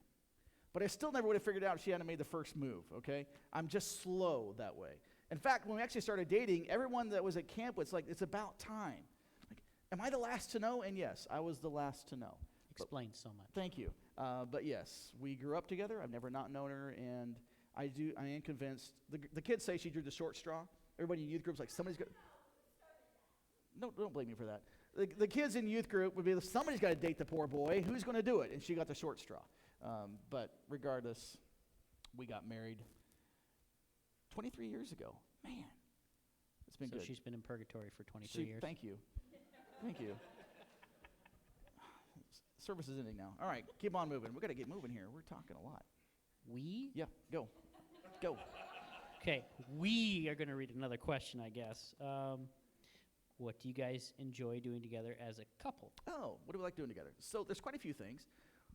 But I still never would have figured out if she hadn't made the first move, okay? I'm just slow that way. In fact, when we actually started dating, everyone that was at camp was like, it's about time. Like, am I the last to know? And yes, I was the last to know.
Explains so much.
Thank you. But yes, we grew up together. I've never not known her, and I am convinced. The kids say she drew the short straw. Everybody in youth groups like, somebody's got. No, don't blame me for that. The kids in youth group would be, somebody's got to date the poor boy. Who's going to do it? And she got the short straw. But regardless, we got married 23 years ago. Man, it's been good.
So she's been in purgatory for 23 years.
Thank you. Thank you. Service is ending now. All right, keep on moving. We've got to get moving here. We're talking a lot.
We?
Yeah, go. Go.
Okay, we are going to read another question, I guess. What do you guys enjoy doing together as a couple?
Oh, what do we like doing together? So there's quite a few things.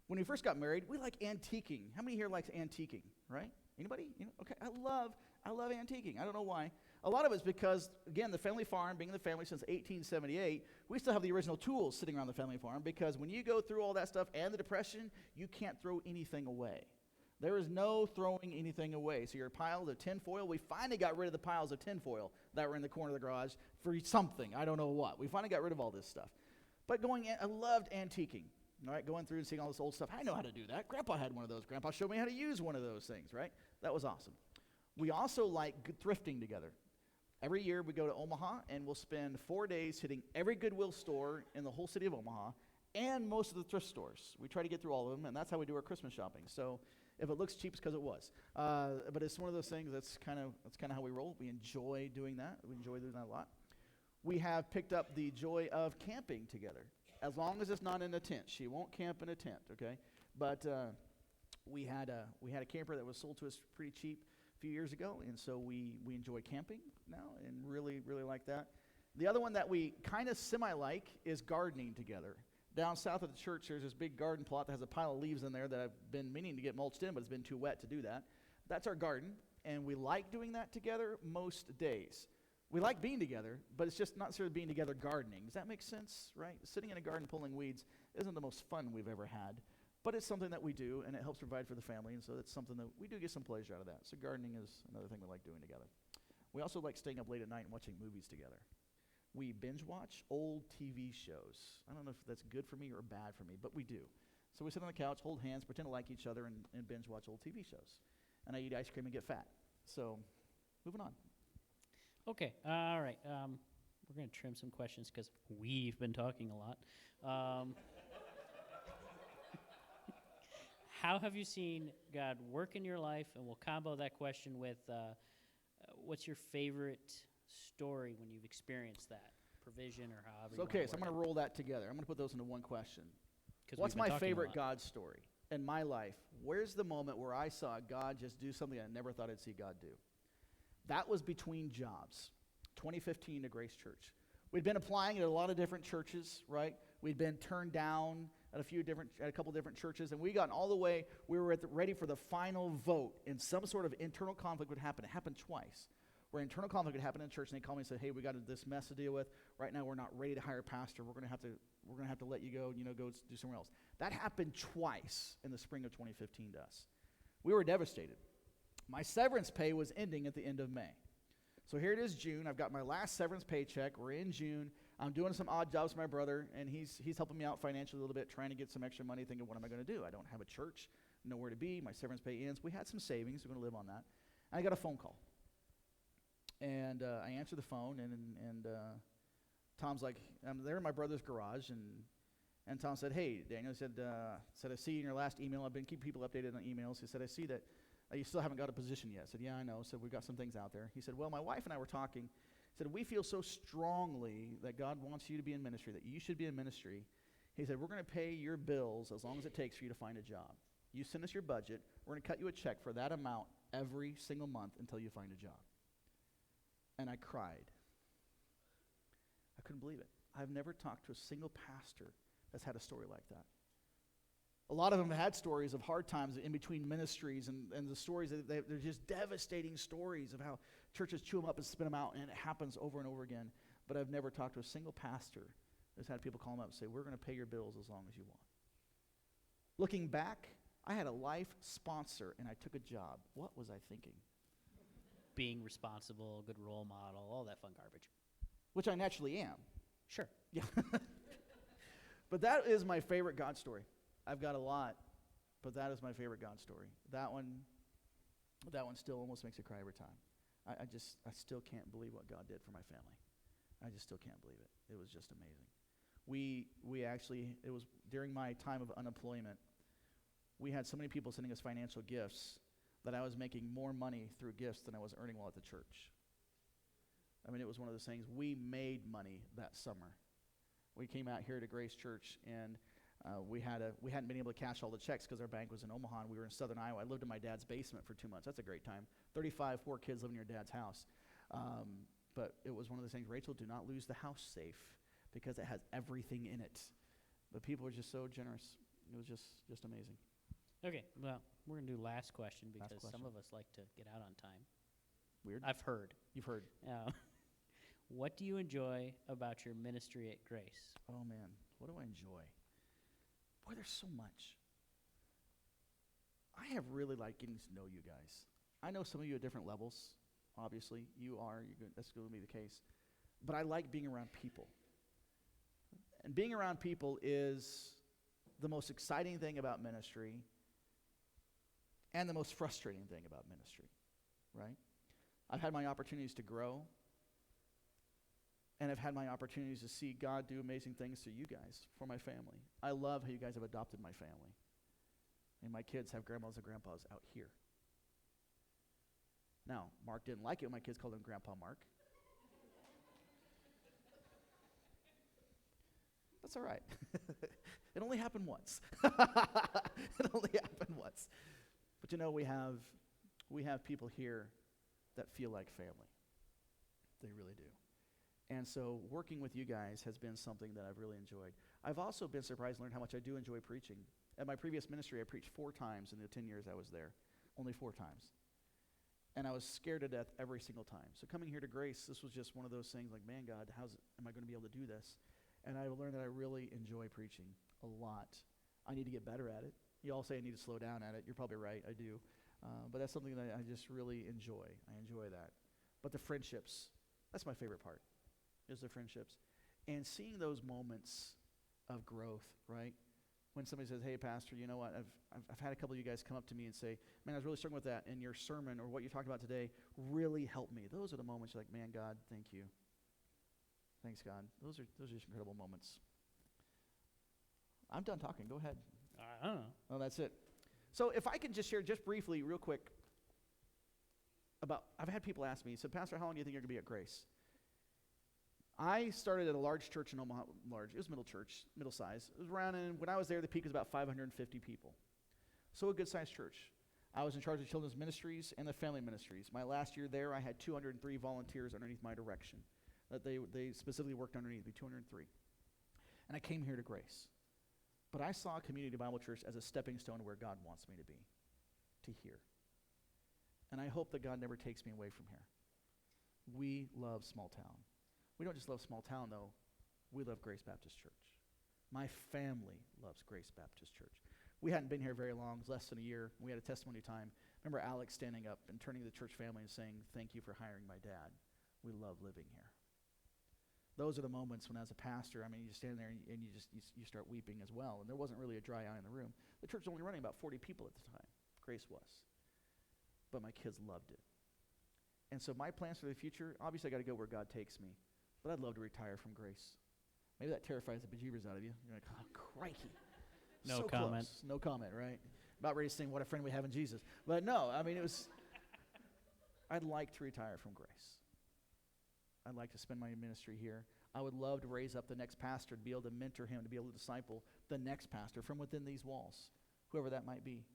When we first got married, we like antiquing. How many here likes antiquing, right? Anybody? Okay, I love antiquing. I don't know why. A lot of it's because, again, the family farm, being in the family since 1878, we still have the original tools sitting around the family farm, because when you go through all that stuff and the Depression, you can't throw anything away. There is no throwing anything away. So your piles of tinfoil, we finally got rid of the piles of tinfoil that were in the corner of the garage for something. I don't know what. We finally got rid of all this stuff. But I loved antiquing. All right, going through and seeing all this old stuff. I know how to do that. Grandpa had one of those. Grandpa showed me how to use one of those things, right? That was awesome. We also like thrifting together. Every year we go to Omaha, and we'll spend 4 days hitting every Goodwill store in the whole city of Omaha and most of the thrift stores. We try to get through all of them, and that's how we do our Christmas shopping. So if it looks cheap, it's because it was. But it's one of those things that's kind of how we roll. We enjoy doing that. We enjoy doing that a lot. We have picked up the joy of camping together, as long as it's not in a tent. She won't camp in a tent, okay? But we had a camper that was sold to us pretty cheap a few years ago, and so we enjoy camping now and really, really like that. The other one that we kind of semi-like is gardening together. Down south of the church, there's this big garden plot that has a pile of leaves in there that I've been meaning to get mulched in, but it's been too wet to do that. That's our garden, and we like doing that together most days. We like being together, but it's just not necessarily being together gardening. Does that make sense, right? Sitting in a garden pulling weeds isn't the most fun we've ever had, but it's something that we do, and it helps provide for the family, and so it's something that we do get some pleasure out of that. So gardening is another thing we like doing together. We also like staying up late at night and watching movies together. We binge watch old TV shows. I don't know if that's good for me or bad for me, but we do. So we sit on the couch, hold hands, pretend to like each other, and binge watch old TV shows. And I eat ice cream and get fat. So moving on.
Okay, all right. We're going to trim some questions because we've been talking a lot. How have you seen God work in your life? And we'll combo that question with what's your favorite story when you've experienced that provision or however.
Okay, so I'm going to roll that together. I'm going to put those into one question.
'Cause
What's
we've been
my
talking a
favorite
lot.
God story in my life? Where's the moment where I saw God just do something I never thought I'd see God do? That was between jobs, 2015 to Grace Church. We'd been applying at a lot of different churches, right? We'd been turned down at a couple different churches, and we got all the way. We were ready for the final vote, and some sort of internal conflict would happen. It happened twice, where internal conflict would happen in church, and they called me and said, "Hey, we got this mess to deal with. Right now, we're not ready to hire a pastor. We're going to have to let you go. Go do somewhere else." That happened twice in the spring of 2015 to us. We were devastated. My severance pay was ending at the end of May. So here it is, June. I've got my last severance paycheck. We're in June. I'm doing some odd jobs for my brother, and he's helping me out financially a little bit, trying to get some extra money, thinking, what am I going to do? I don't have a church, nowhere to be. My severance pay ends. We had some savings. We're going to live on that. And I got a phone call. And I answered the phone, and Tom's like, I'm there in my brother's garage, and Tom said, hey, Daniel, he said, I see in your last email, I've been keeping people updated on emails. He said, I see that you still haven't got a position yet. I said, yeah, I know. So we've got some things out there. He said, well, my wife and I were talking. He said, we feel so strongly that God wants you to be in ministry, that you should be in ministry. He said, we're going to pay your bills as long as it takes for you to find a job. You send us your budget. We're going to cut you a check for that amount every single month until you find a job. And I cried. I couldn't believe it. I've never talked to a single pastor that's had a story like that. A lot of them had stories of hard times in between ministries, and the stories, they're just devastating stories of how churches chew them up and spit them out, and it happens over and over again. But I've never talked to a single pastor that's had people call them up and say, we're going to pay your bills as long as you want. Looking back, I had a life sponsor, and I took a job. What was I thinking?
Being responsible, good role model, all that fun garbage.
Which I naturally am.
Sure.
Yeah. But that is my favorite God story. I've got a lot, but that is my favorite God story. That one still almost makes me cry every time. I still can't believe what God did for my family. I just still can't believe it. It was just amazing. We actually, it was during my time of unemployment, we had so many people sending us financial gifts that I was making more money through gifts than I was earning while at the church. I mean, it was one of those things. We made money that summer. We came out here to Grace Church, and we hadn't been able to cash all the checks because our bank was in Omaha, and we were in southern Iowa. I lived in my dad's basement for 2 months. That's a great time. 4 kids living in your dad's house. But it was one of those things, Rachel, do not lose the house safe because it has everything in it. But people were just so generous. It was just amazing.
Okay, well, we're going to do last question because
Last question.
some of us like to get out on time.
Weird?
I've heard.
You've heard.
What do you enjoy about your ministry at Grace?
Oh, man. What do I enjoy? Boy, there's so much. I have really liked getting to know you guys. I know some of you at different levels. Obviously, that's going to be the case. But I like being around people. And being around people is the most exciting thing about ministry and the most frustrating thing about ministry, right? I've had my opportunities to grow, and I've had my opportunities to see God do amazing things through you guys for my family. I love how you guys have adopted my family. And my kids have grandmas and grandpas out here. Now, Mark didn't like it when my kids called him Grandpa Mark. That's all right. It only happened once. It only happened once. But you know, we have people here that feel like family. They really do. And so working with you guys has been something that I've really enjoyed. I've also been surprised to learn how much I do enjoy preaching. At my previous ministry, I preached 4 times in the 10 years I was there. Only 4 times. And I was scared to death every single time. So coming here to Grace, this was just one of those things like, man, God, am I going to be able to do this? And I learned that I really enjoy preaching a lot. I need to get better at it. You all say I need to slow down at it. You're probably right. I do. But that's something that I just really enjoy. I enjoy that. But the friendships, that's my favorite part, is the friendships. And seeing those moments of growth, right? When somebody says, hey, Pastor, you know what? I've had a couple of you guys come up to me and say, man, I was really struggling with that, and your sermon or what you talked about today really helped me. Those are the moments you're like, man, God, thank you. Thanks, God. Those are just incredible moments. I'm done talking. Go ahead.
I don't know.
Oh, that's it. So if I can just share just briefly, real quick, I've had people ask me, so Pastor, how long do you think you're going to be at Grace? I started at a large church in Omaha, it was middle church, middle size. It was around, when I was there, the peak was about 550 people. So a good-sized church. I was in charge of children's ministries and the family ministries. My last year there, I had 203 volunteers underneath my direction. That they specifically worked underneath me, 203. And I came here to Grace. But I saw Community Bible Church as a stepping stone to where God wants me to be, to here. And I hope that God never takes me away from here. We love small town. We don't just love small town, though. We love Grace Baptist Church. My family loves Grace Baptist Church. We hadn't been here very long. It was less than a year. We had a testimony time. Remember Alex standing up and turning to the church family and saying, thank you for hiring my dad. We love living here. Those are the moments when, as a pastor, I mean, you stand there and you start weeping as well. And there wasn't really a dry eye in the room. The church was only running about 40 people at the time. Grace was. But my kids loved it. And so my plans for the future, obviously I got to go where God takes me. But I'd love to retire from Grace. Maybe that terrifies the bejeebers out of you. You're like, oh, crikey.
No
So
comment.
close. No comment, right? About ready to sing What a Friend We Have in Jesus. But no, I mean, I'd like to retire from Grace. I'd like to spend my ministry here. I would love to raise up the next pastor, to be able to mentor him, to be able to disciple the next pastor from within these walls, whoever that might be.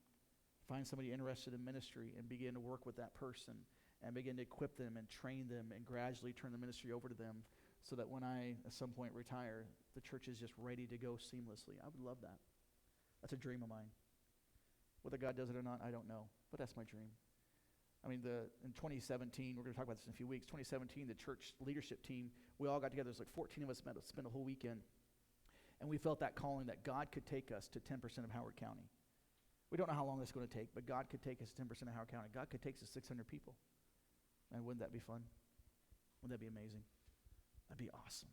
Find somebody interested in ministry and begin to work with that person and begin to equip them and train them and gradually turn the ministry over to them so that when I, at some point, retire, the church is just ready to go seamlessly. I would love that. That's a dream of mine. Whether God does it or not, I don't know, but that's my dream. I mean, in 2017, we're going to talk about this in a few weeks, 2017, the church leadership team, we all got together. There's like 14 of us met, spent a whole weekend, and we felt that calling that God could take us to 10% of Howard County. We don't know how long this is going to take, but God could take us to 10% of Howard County. God could take us to 600 people. And wouldn't that be fun? Wouldn't that be amazing? That'd be awesome.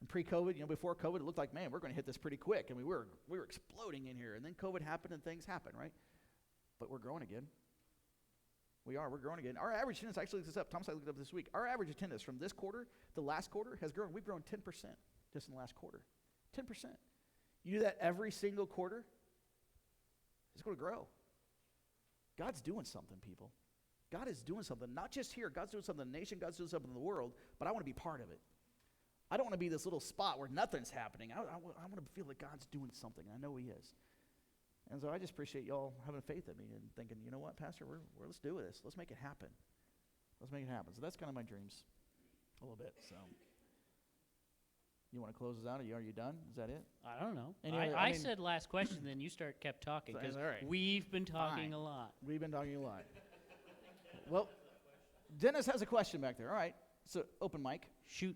And pre-COVID, before COVID, it looked like, man, we're going to hit this pretty quick. I mean, we were exploding in here. And then COVID happened and things happened, right? But we're growing again. We're growing again. Our average attendance, actually looked this up, Thomas, I looked it up this week. Our average attendance from this quarter to last quarter has grown. We've grown 10% just in the last quarter. 10%. You do that every single quarter, it's going to grow. God's doing something, people. God is doing something, not just here. God's doing something in the nation. God's doing something in the world, but I want to be part of it. I don't want to be this little spot where nothing's happening. I want to feel that God's doing something. I know He is. And so I just appreciate y'all having faith in me and thinking, you know what, Pastor, let's do this. Let's make it happen. Let's make it happen. So that's kind of my dreams a little bit. So you want to close this out? Are you done? Is that it?
I don't know.
I mean,
said last question, then you kept talking because
all right.
we've been talking
Fine.
a lot.
We've been talking a lot. Well, Dennis has a question back there. All right. So open mic.
Shoot.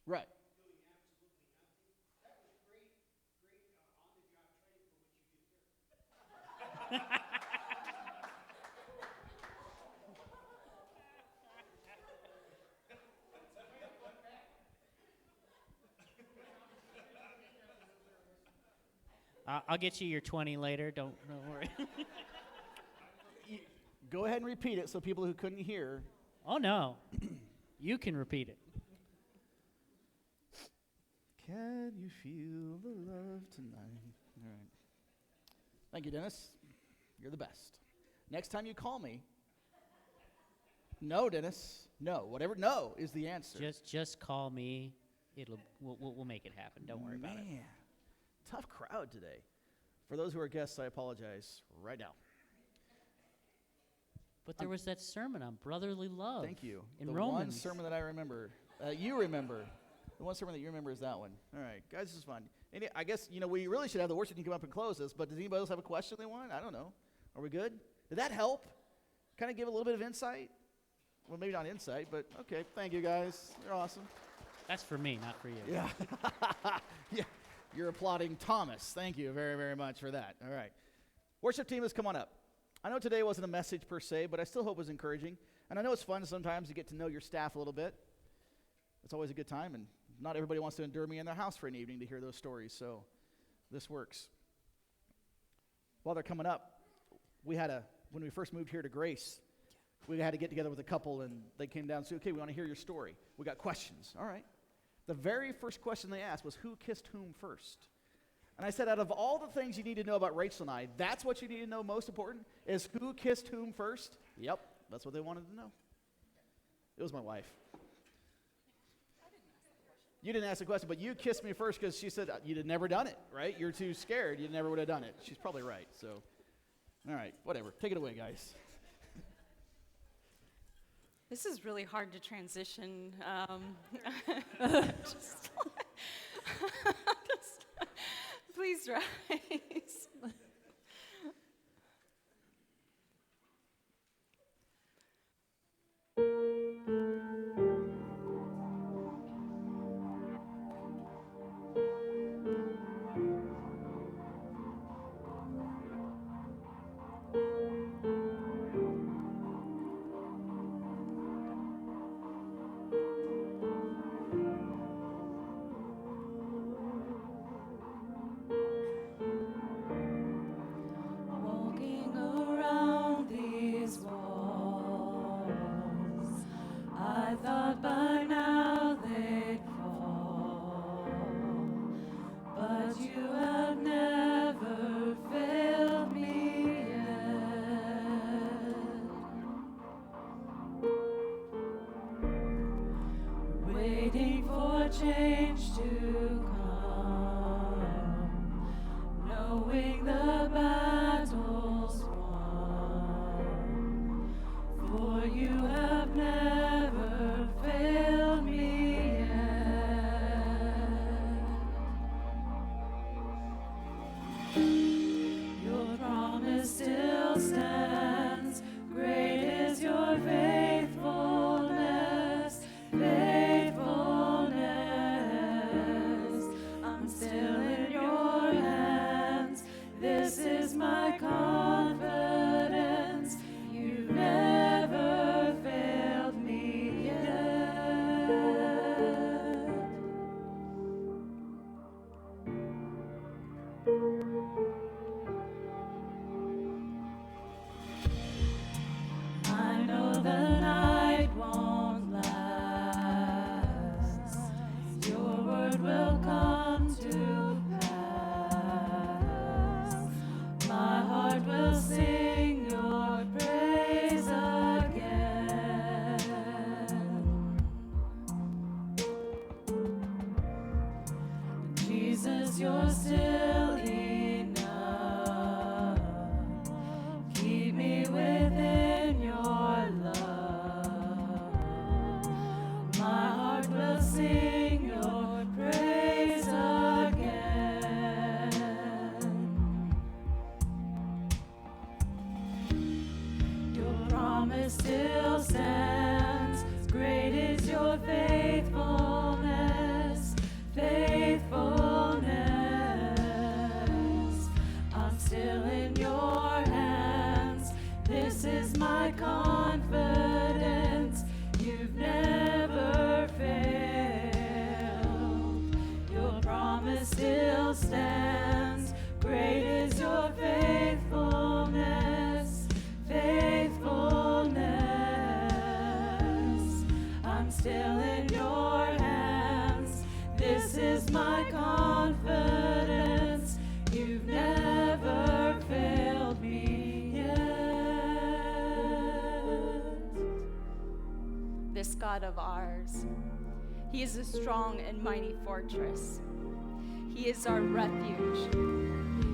Right.
I'll get you your 20 later. Don't worry.
Go ahead and repeat it so people who couldn't hear.
Oh, no. You can repeat it.
Can you feel the love tonight? All right. Thank you, Dennis. You're the best. Next time you call me, no, Dennis, no. Whatever, no is the answer.
Just call me. We'll make it happen. Don't worry about it.
Man, tough crowd today. For those who are guests, I apologize right now.
But there was that sermon on brotherly love.
Thank you.
In
the
Romans.
one sermon that I remember, you remember. The one sermon that you remember is that one. All right, guys, this is fun. I guess, we really should have the worship team come up and close this, but does anybody else have a question they want? I don't know. Are we good? Did that help? Kind of give a little bit of insight? Well, maybe not insight, but okay. Thank you, guys. You're awesome.
That's for me, not for you.
Yeah. Yeah. You're applauding Thomas. Thank you very, very much for that. All right. Worship team, let's come on up. I know today wasn't a message per se, but I still hope it was encouraging. And I know it's fun sometimes to get to know your staff a little bit. It's always a good time, and not everybody wants to endure me in their house for an evening to hear those stories, so this works. While they're coming up, when we first moved here to Grace, we had to get together with a couple, and they came down and said, okay, we want to hear your story. We got questions. All right. The very first question they asked was, who kissed whom first? And I said, out of all the things you need to know about Rachel and I, that's what you need to know most important, is who kissed whom first? Yep, that's what they wanted to know. It was my wife. You didn't ask the question, but you kissed me first because she said you'd had never done it, right? You're too scared. You never would have done it. She's probably right. So, all right, whatever. Take it away, guys.
This is really hard to transition. Please rise.
change to come, knowing the battle's won. For you have never failed me yet. Your promise still stands. Great is your faithfulness, faithfulness. I'm still in your hands. This is my confidence. You've never failed me yet. I know the night won't last. Your word will come to pass. My heart will sing your praise again. Jesus, you're still enough. Keep me within your love. My heart will sing your praise again. Your promise still stands. Great is your faithfulness, faithfulness. I'm still in your hands. This is my confidence. You've never failed. Your promise still stands. Great is your faithfulness, faithfulness. I'm still in your hands. This is my confidence. You've never failed me yet.
This God of ours, He is a strong and mighty fortress. He is our refuge.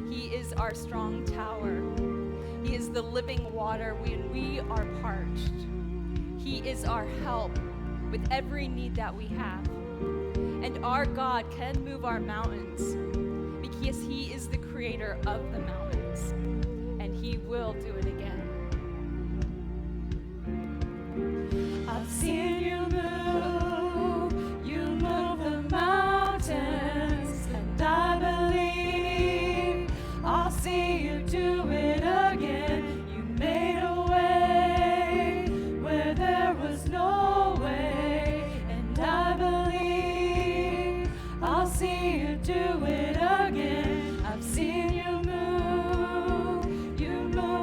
He is our strong tower. He is the living water when we are parched. He is our help with every need that we have. And our God can move our mountains because He is the creator of the mountains. And He will do it again.
I've seen you move the mountains, and I believe I'll see you do it again. You made a way where there was no way, and I believe I'll see you do it again. I've seen you move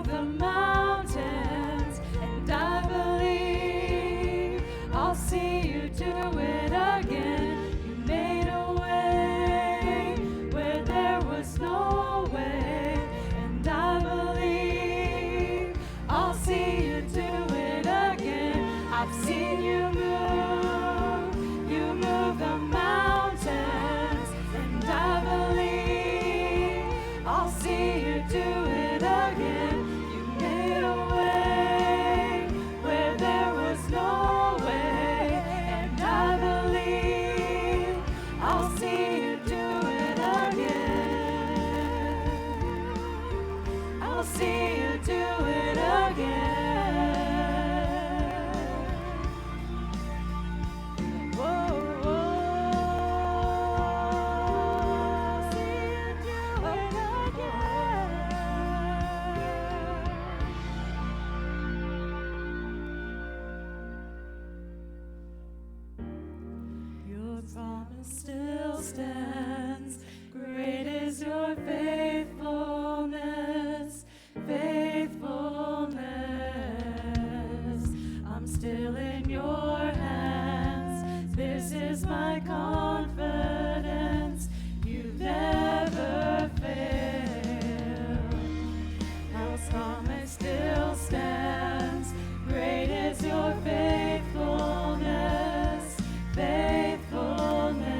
the mountains, and I believe I'll see you do it again. You made a way where there was no way, and I believe I'll see you do it again. I've seen you move the mountains, and I believe I'll see you do it again. You made a way where there was no way, and I believe I'll see you do it again. I'll see you do it again. Whoa, I'll see you do it again. Your promise still stands. Great is your faithfulness, faithfulness. I'm still in your hands. This is my confidence. You've never failed. Your promise still stands. Great is your faithfulness, faithfulness.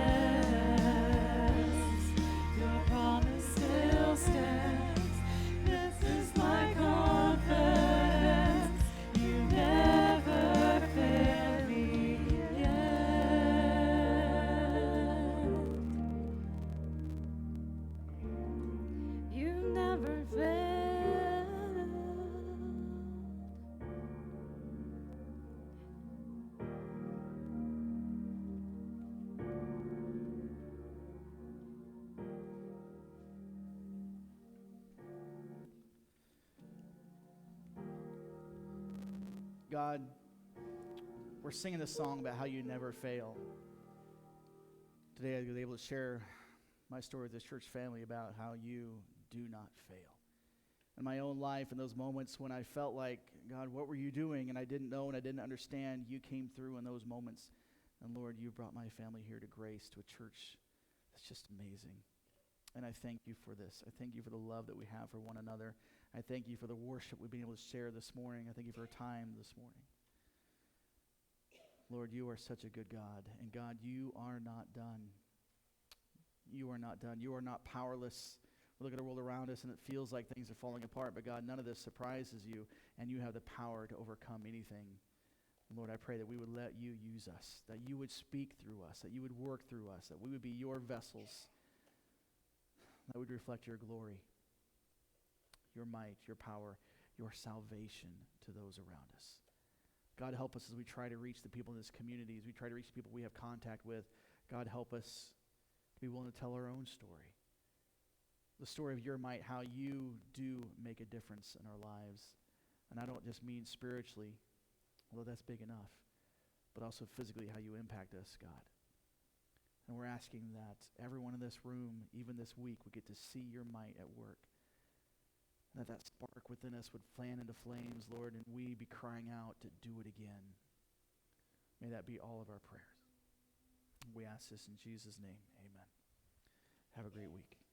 God, we're singing this song about how you never fail. Today I was able to share my story with this church family about how you do not fail. In my own life, in those moments when I felt like, God, what were you doing? And I didn't know and I didn't understand, you came through in those moments. And Lord, you brought my family here to Grace, to a church that's just amazing. And I thank you for this. I thank you for the love that we have for one another. I thank you for the worship we've been able to share this morning. I thank you for our time this morning. Lord, you are such a good God. And God, you are not done. You are not done. You are not powerless. We look at the world around us and it feels like things are falling apart. But God, none of this surprises you. And you have the power to overcome anything. Lord, I pray that we would let you use us, that you would speak through us, that you would work through us, that we would be your vessels, that would reflect your glory, your might, your power, your salvation to those around us. God, help us as we try to reach the people in this community, as we try to reach the people we have contact with. God, help us to be willing to tell our own story, the story of your might, how you do make a difference in our lives. And I don't just mean spiritually, although that's big enough, but also physically how you impact us, God. And we're asking that everyone in this room, even this week, would get to see your might at work. And that spark within us would fan into flames, Lord, and we be crying out to do it again. May that be all of our prayers. We ask this in Jesus' name. Amen. Have a great week.